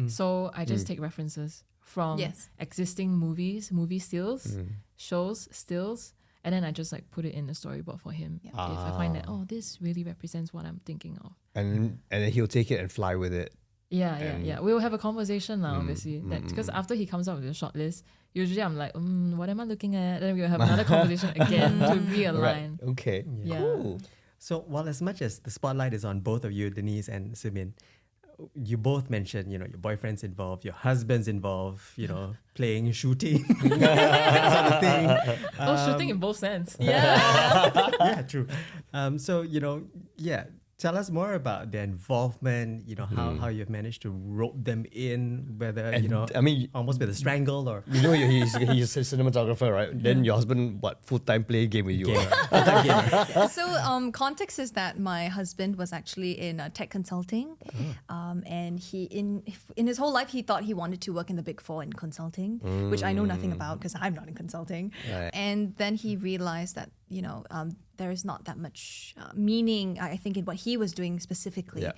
So I just take references from Yes. existing movies, movie stills, shows, stills, and then I just like put it in the storyboard for him. Yeah. If I find that, this really represents what I'm thinking of. And then he'll take it and fly with it. Yeah. We'll have a conversation now, obviously. Because after he comes out with a short list, usually I'm like, what am I looking at? Then we'll have another conversation again to realign. Right. Okay. Yeah. Cool. So, while as much as the spotlight is on both of you, Denise and Sumin, you both mentioned, you know, your boyfriend's involved, your husband's involved, you know, playing, shooting, that sort of thing. Shooting in both sense. Yeah. Yeah, true. So, you know, tell us more about their involvement, you know, how you've managed to rope them in, whether, And, you know, I mean, almost with a strangle or you know, he's a cinematographer, right? Then your husband, full-time play game with you? gamer. Full-time gamer. So context is that my husband was actually in tech consulting, and he in his whole life he thought he wanted to work in the Big Four in consulting, which I know nothing about because I'm not in consulting. Right. And then he realized that there is not that much meaning, I think, in what he was doing specifically. Yeah.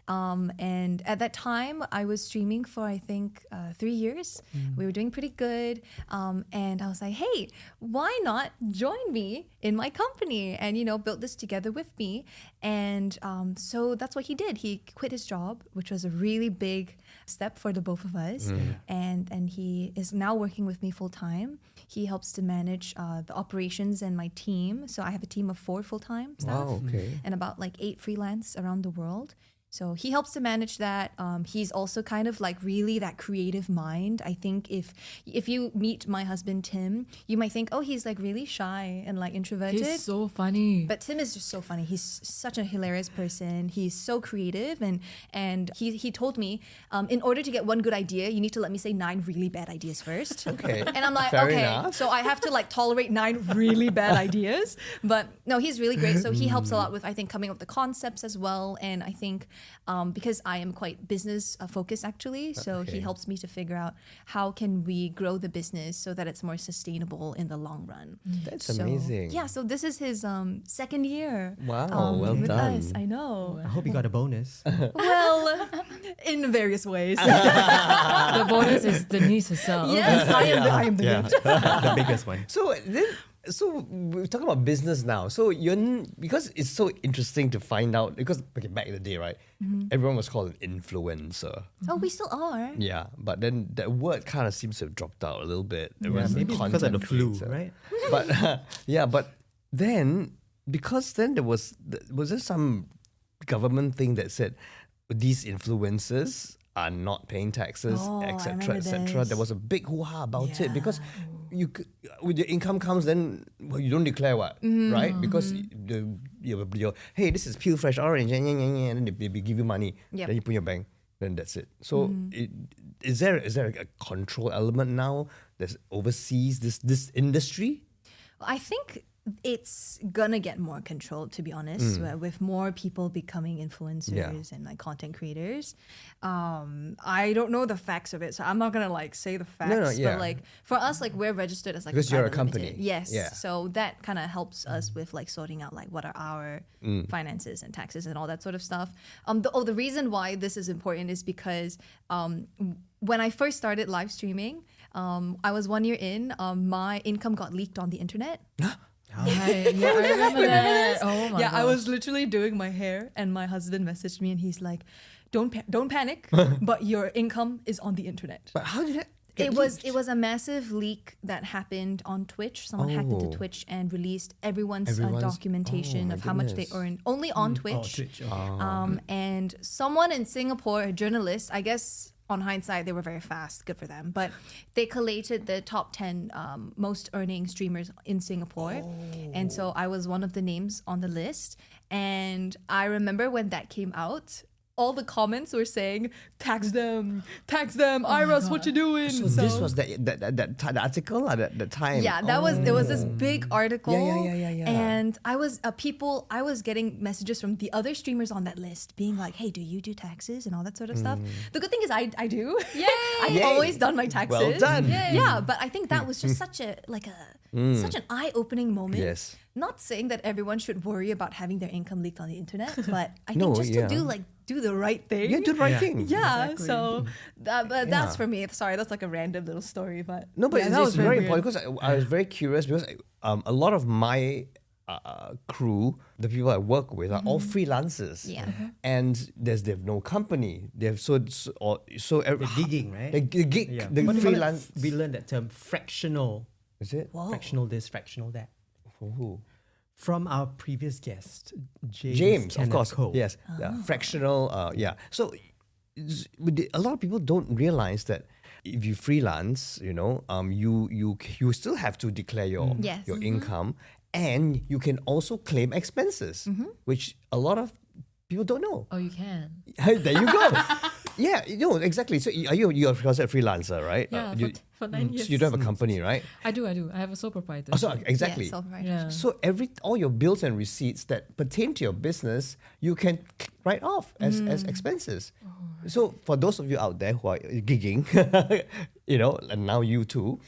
And at that time, I was streaming for, I think, 3 years. We were doing pretty good. And I was like, hey, why not join me in my company and, build this together with me? And so that's what he did. He quit his job, which was a really big step for the both of us. And he is now working with me full time. He helps to manage the operations and my team. So I have a team of 4 full-time staff and about like 8 freelance around the world. So he helps to manage that. He's also kind of like really that creative mind. I think if you meet my husband Tim, you might think, oh, he's like really shy and like introverted. He's so funny. But Tim is just so funny. He's such a hilarious person. He's so creative, and he told me, in order to get one good idea, you need to let me say 9 really bad ideas first. Okay. And I'm like, Fair okay, enough. so I have to like tolerate 9 really bad ideas. But no, he's really great. So he helps a lot with, I think, coming up with the concepts as well. And I think because I am quite business focused actually, so he helps me to figure out how can we grow the business so that it's more sustainable in the long run. That's amazing. Yeah, so this is his second year. Wow, well with done. us. I know. I hope you got a bonus. Well, in various ways. The bonus is Denise herself. Yes, I am the gift. The biggest one. So we're talking about business now. So because it's so interesting to find out, because back in the day, right, everyone was called an influencer. Oh, we still are. Yeah, but then that word kind of seems to have dropped out a little bit. Maybe it's because of the flu, creator. right? But but then there was there some government thing that said these influencers are not paying taxes, etc., etc. There was a big hoo-ha about it because with your income comes, then you don't declare what, right? Because your hey, this is peel fresh orange, and then they give you money, then you put in your bank, then that's it. So is there a control element now that oversees this industry? I think it's gonna get more controlled, to be honest, with more people becoming influencers and like content creators. I don't know the facts of it, so I'm not gonna like say the facts. But like for us, like we're registered as like because you're a private company. limited. Yes. Yeah. So that kind of helps us with like sorting out like what are our finances and taxes and all that sort of stuff. The reason why this is important is because when I first started live streaming, I was 1 year in. My income got leaked on the internet. Right. Yeah, I remember that. Oh my Yeah, gosh. I was literally doing my hair, and my husband messaged me, and he's like, "Don't panic, but your income is on the internet." But how did that? It was a massive leak that happened on Twitch. Someone hacked into Twitch and released everyone's documentation of how much they earned only on Twitch. And someone in Singapore, a journalist, I guess. On hindsight, they were very fast. Good for them. But they collated the top 10 most earning streamers in Singapore. And so I was one of the names on the list. And I remember when that came out, all the comments were saying, tax them, Iris, what you doing? So this was that article at that time. Yeah, there was this big article. Yeah. And I was getting messages from the other streamers on that list being like, hey, do you do taxes and all that sort of stuff? The good thing is I do. Yay! I've always done my taxes. Well done. Yeah, but I think that was just such an eye-opening moment. Yes. Not saying that everyone should worry about having their income leaked on the internet, but I think to do the right thing. Yeah, do the right thing. Yeah, exactly. So that's for me. Sorry, that's like a random little story, but no, but that it's was very weird. important because I was very curious because a lot of my crew, the people I work with, are all freelancers. Yeah. And they've no company. They've so The gigging, right? The gig, Yeah. the What do you call it? freelance. We learned that term fractional. Is it? Fractional this, fractional that. For who? From our previous guest, James, of Kenneth course. Koh. Yes. Fractional. So a lot of people don't realize that if you freelance, you still have to declare your income, and you can also claim expenses, which a lot of people don't know. Oh, you can. There you go. Yeah, exactly. So you're a freelancer, right? Yeah, for 9 years. So you don't have a company, right? I do. I have a sole proprietor. Oh, so exactly. Yeah, self-proprietorship. Yeah. So all your bills and receipts that pertain to your business, you can write off as expenses. So for those of you out there who are gigging, and now you too.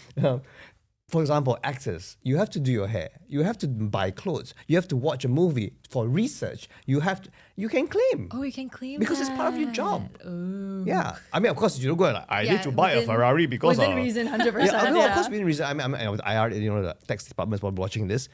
For example, actors, you have to do your hair, you have to buy clothes, you have to watch a movie for research. You can claim. Oh, you can claim because it's part of your job. Oh. Yeah, I mean, of course, you don't go like, I need to buy a Ferrari because within reason, 100%. Yeah, no, of course within reason. I'm IR, the tax department is probably watching this,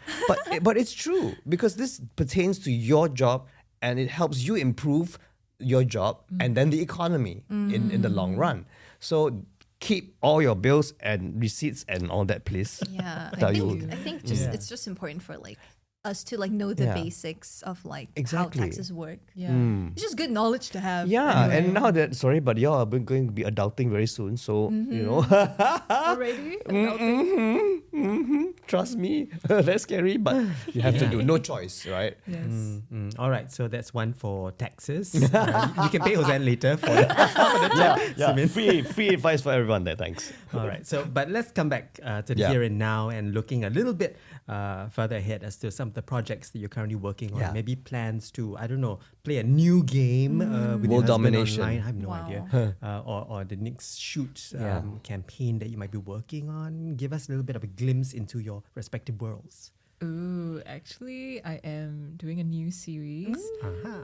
but it's true because this pertains to your job and it helps you improve your job and then the economy in the long run. So keep all your bills and receipts and all that, please. Yeah, I think just it's just important for like us to like know the Yeah. basics of like Exactly. how taxes work. Yeah. It's just good knowledge to have. Yeah, anyway. and now that, sorry, but y'all are going to be adulting very soon. So, you know, Already? trust me, that's scary, but you have to do. No choice, right? Yes. All right, so that's one for taxes. You can pay Hosean later for the Yeah, free advice for everyone there, thanks. All right. So, but let's come back to the Yeah. here and now and looking a little bit further ahead as to some of the projects that you're currently working on. Yeah. Maybe plans to, I don't know, play a new game with your World husband domination. online. I have no Wow. idea. Or the next shoot Yeah. campaign that you might be working on. Give us a little bit of a glimpse into your respective worlds. Ooh, actually, I am doing a new series.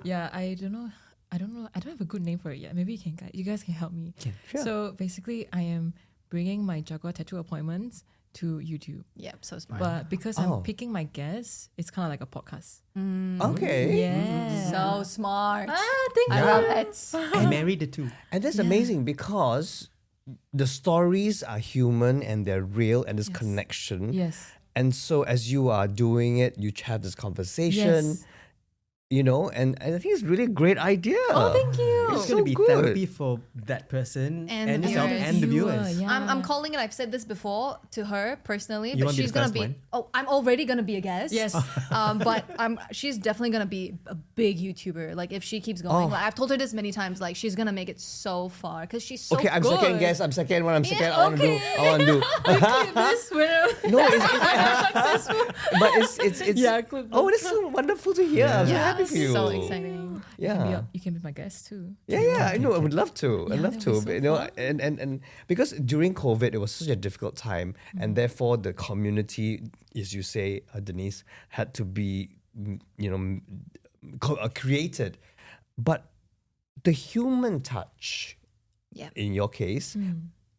Yeah, I don't know. I don't have a good name for it yet. Maybe you guys can help me. Sure. So basically, I am bringing my Jagua tattoo appointments to YouTube. Yep, so smart. But because Oh. I'm picking my guests, it's kind of like a podcast. Okay. Yeah. So smart. Thank I you. love it. I married the two. And that's amazing because the stories are human and they're real and there's connection. Yes. And so as you are doing it, you have this conversation, Yes. you know, and I think it's really a great idea. Oh, thank you. It's so going to be good. therapy for that person And the yourself viewers. and the Viewer, viewers. yeah. I'm calling it. I've said this before to her personally, You but wanna be she's the gonna first be. one? Oh, I'm already gonna be a guest. Yes. But she's definitely gonna be a big YouTuber. Like if she keeps going, like I've told her this many times. Like she's gonna make it so far because she's so Okay, I'm good. second guess. I'm second one. I'm second. Yeah, I want to do. okay. I want to do. Clip this when No, but it's. Yeah, clip Oh, that's so wonderful to hear. I'm so happy for you. So exciting. Yeah. you can be my guest too. Yeah, I know. I would love to. I'd love that'd to. be so But, you know, fun. and because during COVID, it was such a difficult time, and therefore the community, as you say, Denise, had to be, created. But the human touch, Yeah. in your case,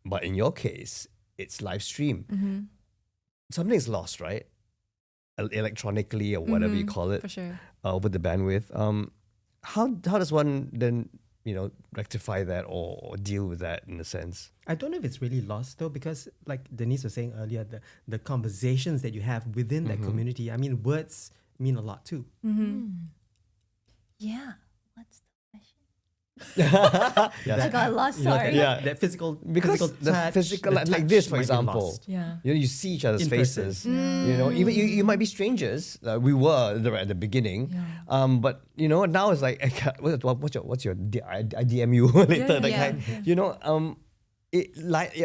but in your case, it's live stream. Mm-hmm. Something's lost, right? Electronically or whatever you call it, For sure. over the bandwidth. How does one then rectify that or deal with that in a sense? I don't know if it's really lost though, because like Denise was saying earlier, the conversations that you have within that community, I mean, words mean a lot too. Yeah. What's the question? Yeah. I got lost. You know, Sorry. that physical, Because physical the touch, physical, the like this, touch for might be example, lost. Yeah. you see each other's In person. faces. Even you might be strangers. We were at the beginning, but now it's like, what's your I DM you later. That yeah, kind. yeah.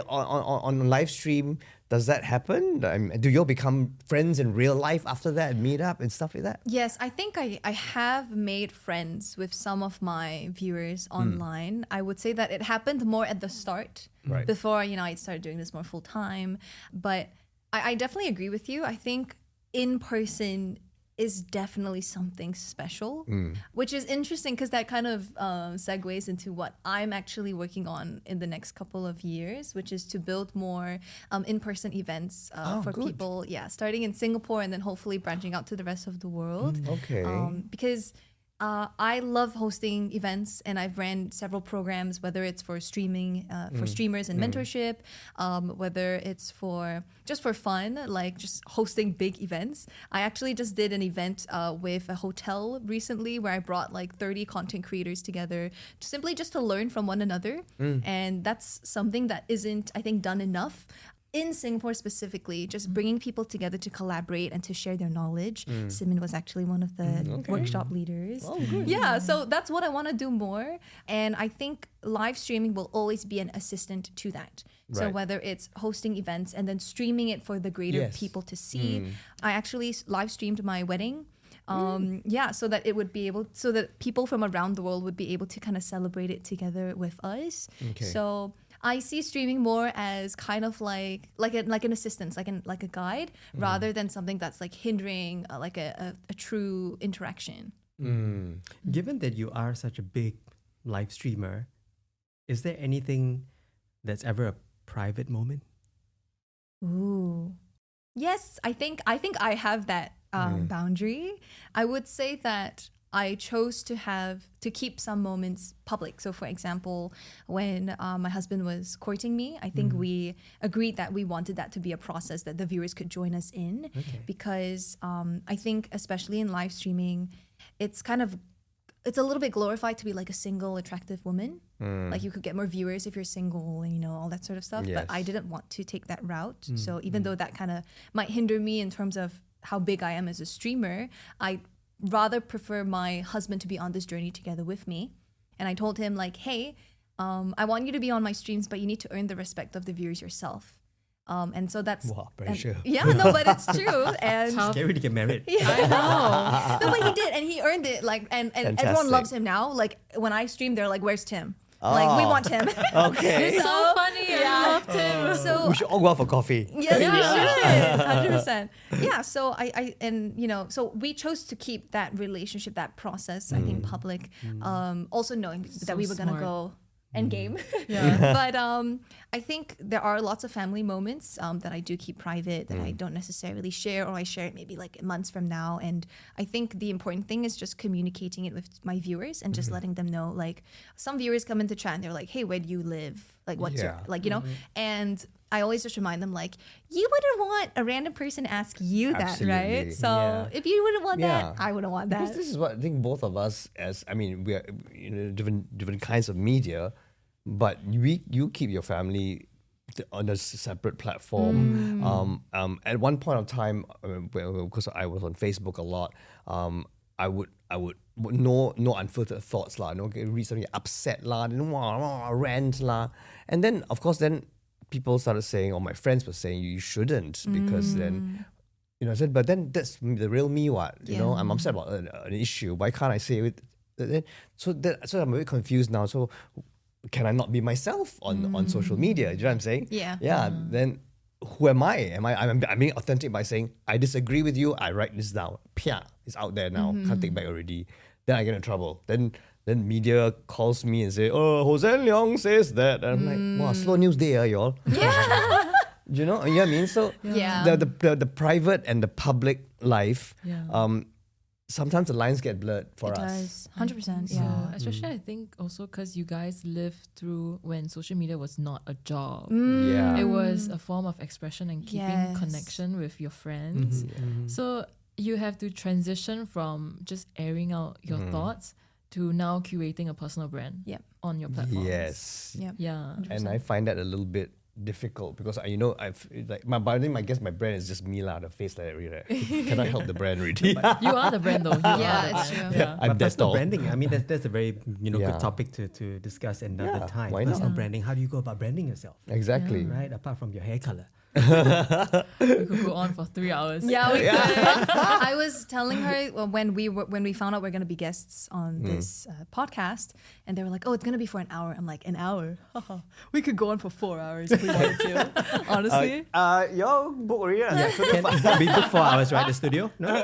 On live stream, does that happen? Do you all become friends in real life after that, meet up and stuff like that? Yes, I think I have made friends with some of my viewers online. I would say that it happened more at the start, Right. before I started doing this more full time. But I definitely agree with you. I think in person is definitely something special, which is interesting because that kind of segues into what I'm actually working on in the next couple of years, which is to build more in-person events for good. people. Yeah, starting in Singapore and then hopefully branching out to the rest of the world. Okay. Because I love hosting events, and I've ran several programs, whether it's for streaming, for streamers and mentorship, whether it's for just for fun, like just hosting big events. I actually just did an event with a hotel recently where I brought like 30 content creators together, simply just to learn from one another. And that's something that isn't, I think, done enough. In Singapore specifically, just bringing people together to collaborate and to share their knowledge. Simin was actually one of the workshop leaders. Oh, good. Yeah, so that's what I want to do more. And I think live streaming will always be an assistant to that. So Right. whether it's hosting events and then streaming it for the greater Yes. people to see. I actually live streamed my wedding. So that it would be able, so that people from around the world would be able to kind of celebrate it together with us. Okay. So I see streaming more as kind of like an assistance, like a guide, rather than something that's like hindering like a true interaction. Given that you are such a big live streamer, is there anything that's ever a private moment? Ooh. Yes, I think I have that boundary. I would say that I chose to keep some moments public. So for example, when my husband was courting me, I think we agreed that we wanted that to be a process that the viewers could join us in, because I think especially in live streaming, it's a little bit glorified to be like a single attractive woman. Like you could get more viewers if you're single and, you know, all that sort of stuff. Yes. But I didn't want to take that route. So even though that kind of might hinder me in terms of how big I am as a streamer, I rather prefer my husband to be on this journey together with me. And I told him like, hey, I want you to be on my streams, but you need to earn the respect of the viewers yourself. And so that's pressure. Yeah, no, but it's true. And Scary to get married. yeah. I know. No, but he did, and he earned it. Like, and everyone Fantastic. loves him now. Like when I stream, they're like, "Where's Tim?" Like we want Tim. Okay. It's so funny. I loved him. So We should all go out for coffee. yes, we should. 100%. Yeah. So I and you know, so we chose to keep that relationship, that process, I think, public. Also knowing that we were gonna smart. go end game. Yeah. But I think there are lots of family moments that I do keep private, that I don't necessarily share, or I share it maybe like months from now. And I think the important thing is just communicating it with my viewers and just letting them know. Like some viewers come into chat and they're like, "Hey, where do you live? Like, what's your Yeah. like, you know?" And I always just remind them like, you wouldn't want a random person to ask you that, Absolutely. right? So Yeah. if you wouldn't want Yeah. that, I wouldn't want Because that. this is what I think both of us, we are, you know, different kinds of media, but you keep your family on a separate platform. At one point of time, because I was on Facebook a lot, I would no unfiltered thoughts lah, no read something upset lah, then rant lah, and then of course then people started saying, or my friends were saying, you shouldn't, because then. You know, I said, but then that's the real me, what? You know, I'm upset about an issue. Why can't I say it? So I'm a bit confused now. So can I not be myself on social media? Do you know what I'm saying? Yeah. Yeah. Then who am I? I'm being authentic by saying, I disagree with you. I write this down. Pia, it's out there now. Can't take back already. Then I get in trouble. Then media calls me and say, "Oh, Jose Leong says that." And I'm like, "Wow, slow news day, y'all." Yeah. You know what I mean? So Yeah. the private and the public life, Yeah. sometimes the lines get blurred for It us. does. 100%. So, Yeah. especially I think also because you guys lived through when social media was not a job. Yeah. It was a form of expression and keeping Yes. connection with your friends. So you have to transition from just airing out your thoughts to now curating a personal brand Yep. on your platform. Yes. Yep. Yeah. And I find that a little bit difficult because I've like I think I guess my brand is just me lah, the face like that, right? Cannot help the brand really. You are the brand though. You Yeah, are the it's brand. true. Yeah. I'm But that personal tall. branding, I mean, that's a very Yeah. good topic to discuss another Yeah, time. why not? Personal branding. How do you go about branding yourself? Exactly. Right, apart from your hair color. We could go on for 3 hours. Yeah, we could. I was telling her when we found out we're gonna be guests on this podcast, and they were like, "Oh, it's gonna be for an hour." I'm like, "An hour? We could go on for 4 hours if we wanted to." Honestly, Y'all book already. Can we book 4 hours, right? The studio? No.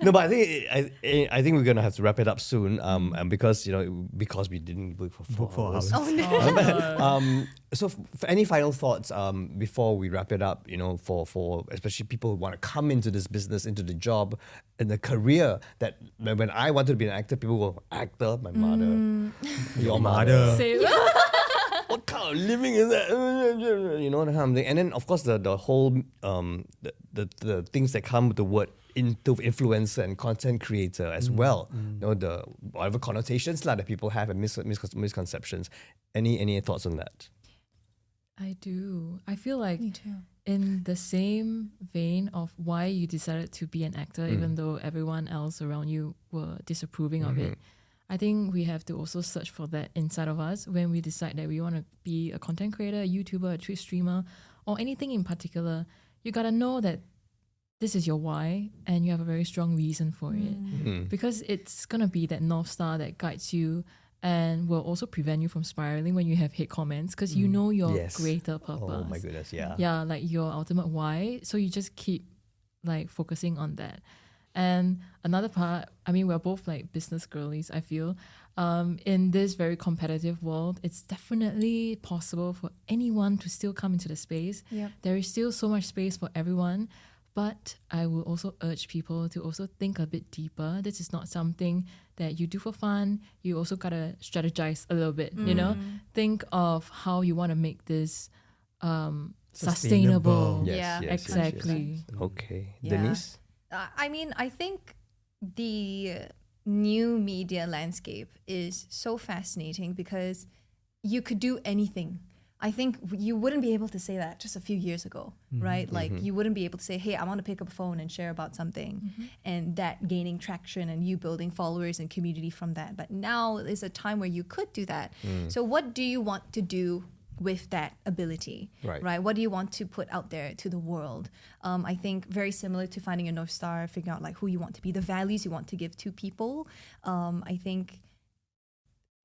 No, but I think we're gonna have to wrap it up soon. And because we didn't book for 4 hours. oh no. So for any final thoughts before we wrap it up, for especially people who want to come into this business, into the job, and the career that when I wanted to be an actor, people go, actor, my mother, your mother. Say, What kind of living is that? That kind of thing. And then of course the whole the things that come with the word into influencer and content creator as well. The whatever connotations that people have and misconceptions. Any thoughts on that? I do. I feel like Me too. in the same vein of why you decided to be an actor, even though everyone else around you were disapproving of it, I think we have to also search for that inside of us when we decide that we want to be a content creator, a YouTuber, a Twitch streamer, or anything in particular. You gotta know that this is your why and you have a very strong reason for it. Because it's gonna be that North Star that guides you and will also prevent you from spiraling when you have hate comments, because you know your Yes. greater purpose. Oh my goodness, yeah. Yeah, like your ultimate why. So you just keep like focusing on that. And another part, I mean, we're both like business girlies, I feel. In this very competitive world, it's definitely possible for anyone to still come into the space. Yep. There is still so much space for everyone, But I will also urge people to also think a bit deeper. This is not something that you do for fun. You also gotta strategize a little bit, you know? Think of how you want to make this sustainable. Yeah. Exactly. Okay. Yeah. Denise? I mean, I think the new media landscape is so fascinating because you could do anything. I think you wouldn't be able to say that just a few years ago, right? Like you wouldn't be able to say, hey, I want to pick up a phone and share about something and that gaining traction and you building followers and community from that. But now is a time where you could do that. So what do you want to do with that ability, Right. What do you want to put out there to the world? I think very similar to finding a North Star, figuring out like who you want to be, the values you want to give to people. I think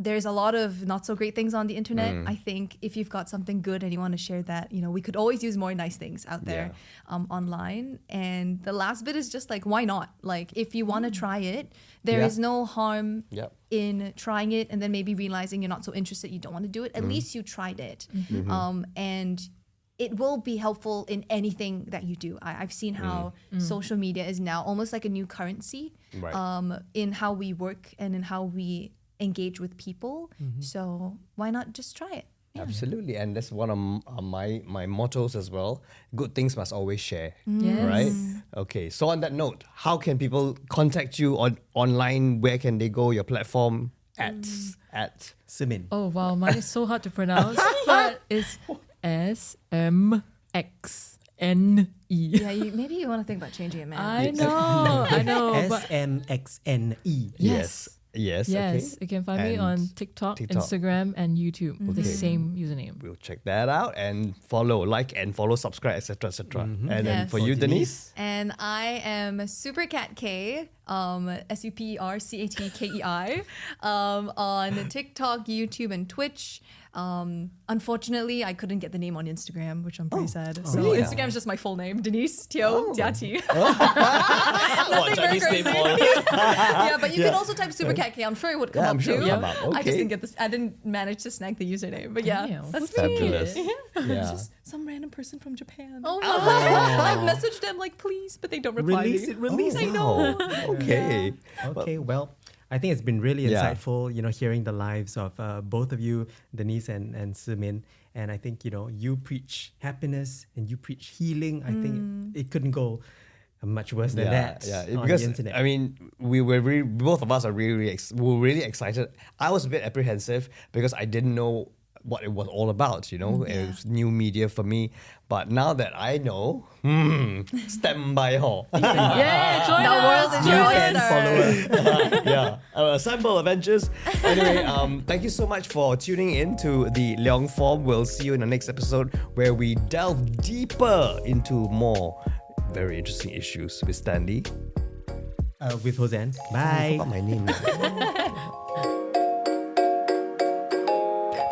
there's a lot of not so great things on the internet. I think if you've got something good and you want to share that, you know, we could always use more nice things out there online. And the last bit is just like, why not? Like, if you want to try it, there is no harm in trying it and then maybe realizing you're not so interested, you don't want to do it. At least you tried it. And it will be helpful in anything that you do. I've seen how social media is now almost like a new currency in how we work and in how we engage with people. So why not just try it? Yeah. Absolutely. And that's one of my mottos as well. Good things must always share. Yes. Right? Okay. So on that note, how can people contact you online? Where can they go? Your platform at Simin. Oh wow, mine is so hard to pronounce, but it's Smxne. Yeah, maybe you want to think about changing it, man. I know. But SMXNE. Yes. yes, Okay. you can find me And on TikTok, Instagram, and YouTube. The same username. We'll check that out and follow, subscribe, etc., etc. And then Yes. for you, Denise. And I am Supercatkei, Supercatkei, on TikTok, YouTube, and Twitch. Unfortunately, I couldn't get the name on Instagram, which I'm pretty sad. So really? Instagram is just my full name, Denise Teo Jiati. Chinese name all. Yeah, but you can also type Supercatkei. I'm sure it would come Yeah, up I'm sure too. it'll come up. I just Okay. didn't get this. I didn't manage to snag the username. But yeah, Damn, that's Fabulous. me. Yeah. Just some random person from Japan. Oh, I've messaged them like, please, but they don't reply. Release it, release I it. know. Okay. Okay, well, I think it's been really Yeah. insightful, hearing the lives of both of you, Denise and Simin. And I think, you preach happiness and you preach healing. I think it couldn't go much worse than that on because the internet. I mean, both of us are really excited. I was a bit apprehensive because I didn't know what it was all about. It was new media for me. But now that I know, stand by ho. Yeah, join The us. world is New your fan oyster. Yeah, assemble adventures. Anyway, thank you so much for tuning in to the Leong Form. We'll see you in the next episode where we delve deeper into more very interesting issues with Stanley. With Hosean. I Bye. forgot my name.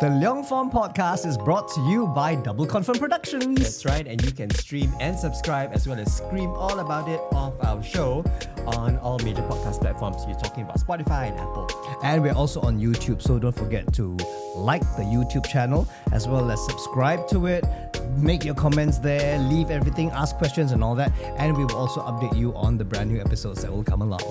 The Leong Form podcast is brought to you by Double Confirm Productions. That's right, and you can stream and subscribe as well as scream all about it off our show on all major podcast platforms. You're talking about Spotify and Apple. And we're also on YouTube, so don't forget to like the YouTube channel as well as subscribe to it. Make your comments there, leave everything, ask questions and all that. And we will also update you on the brand new episodes that will come along.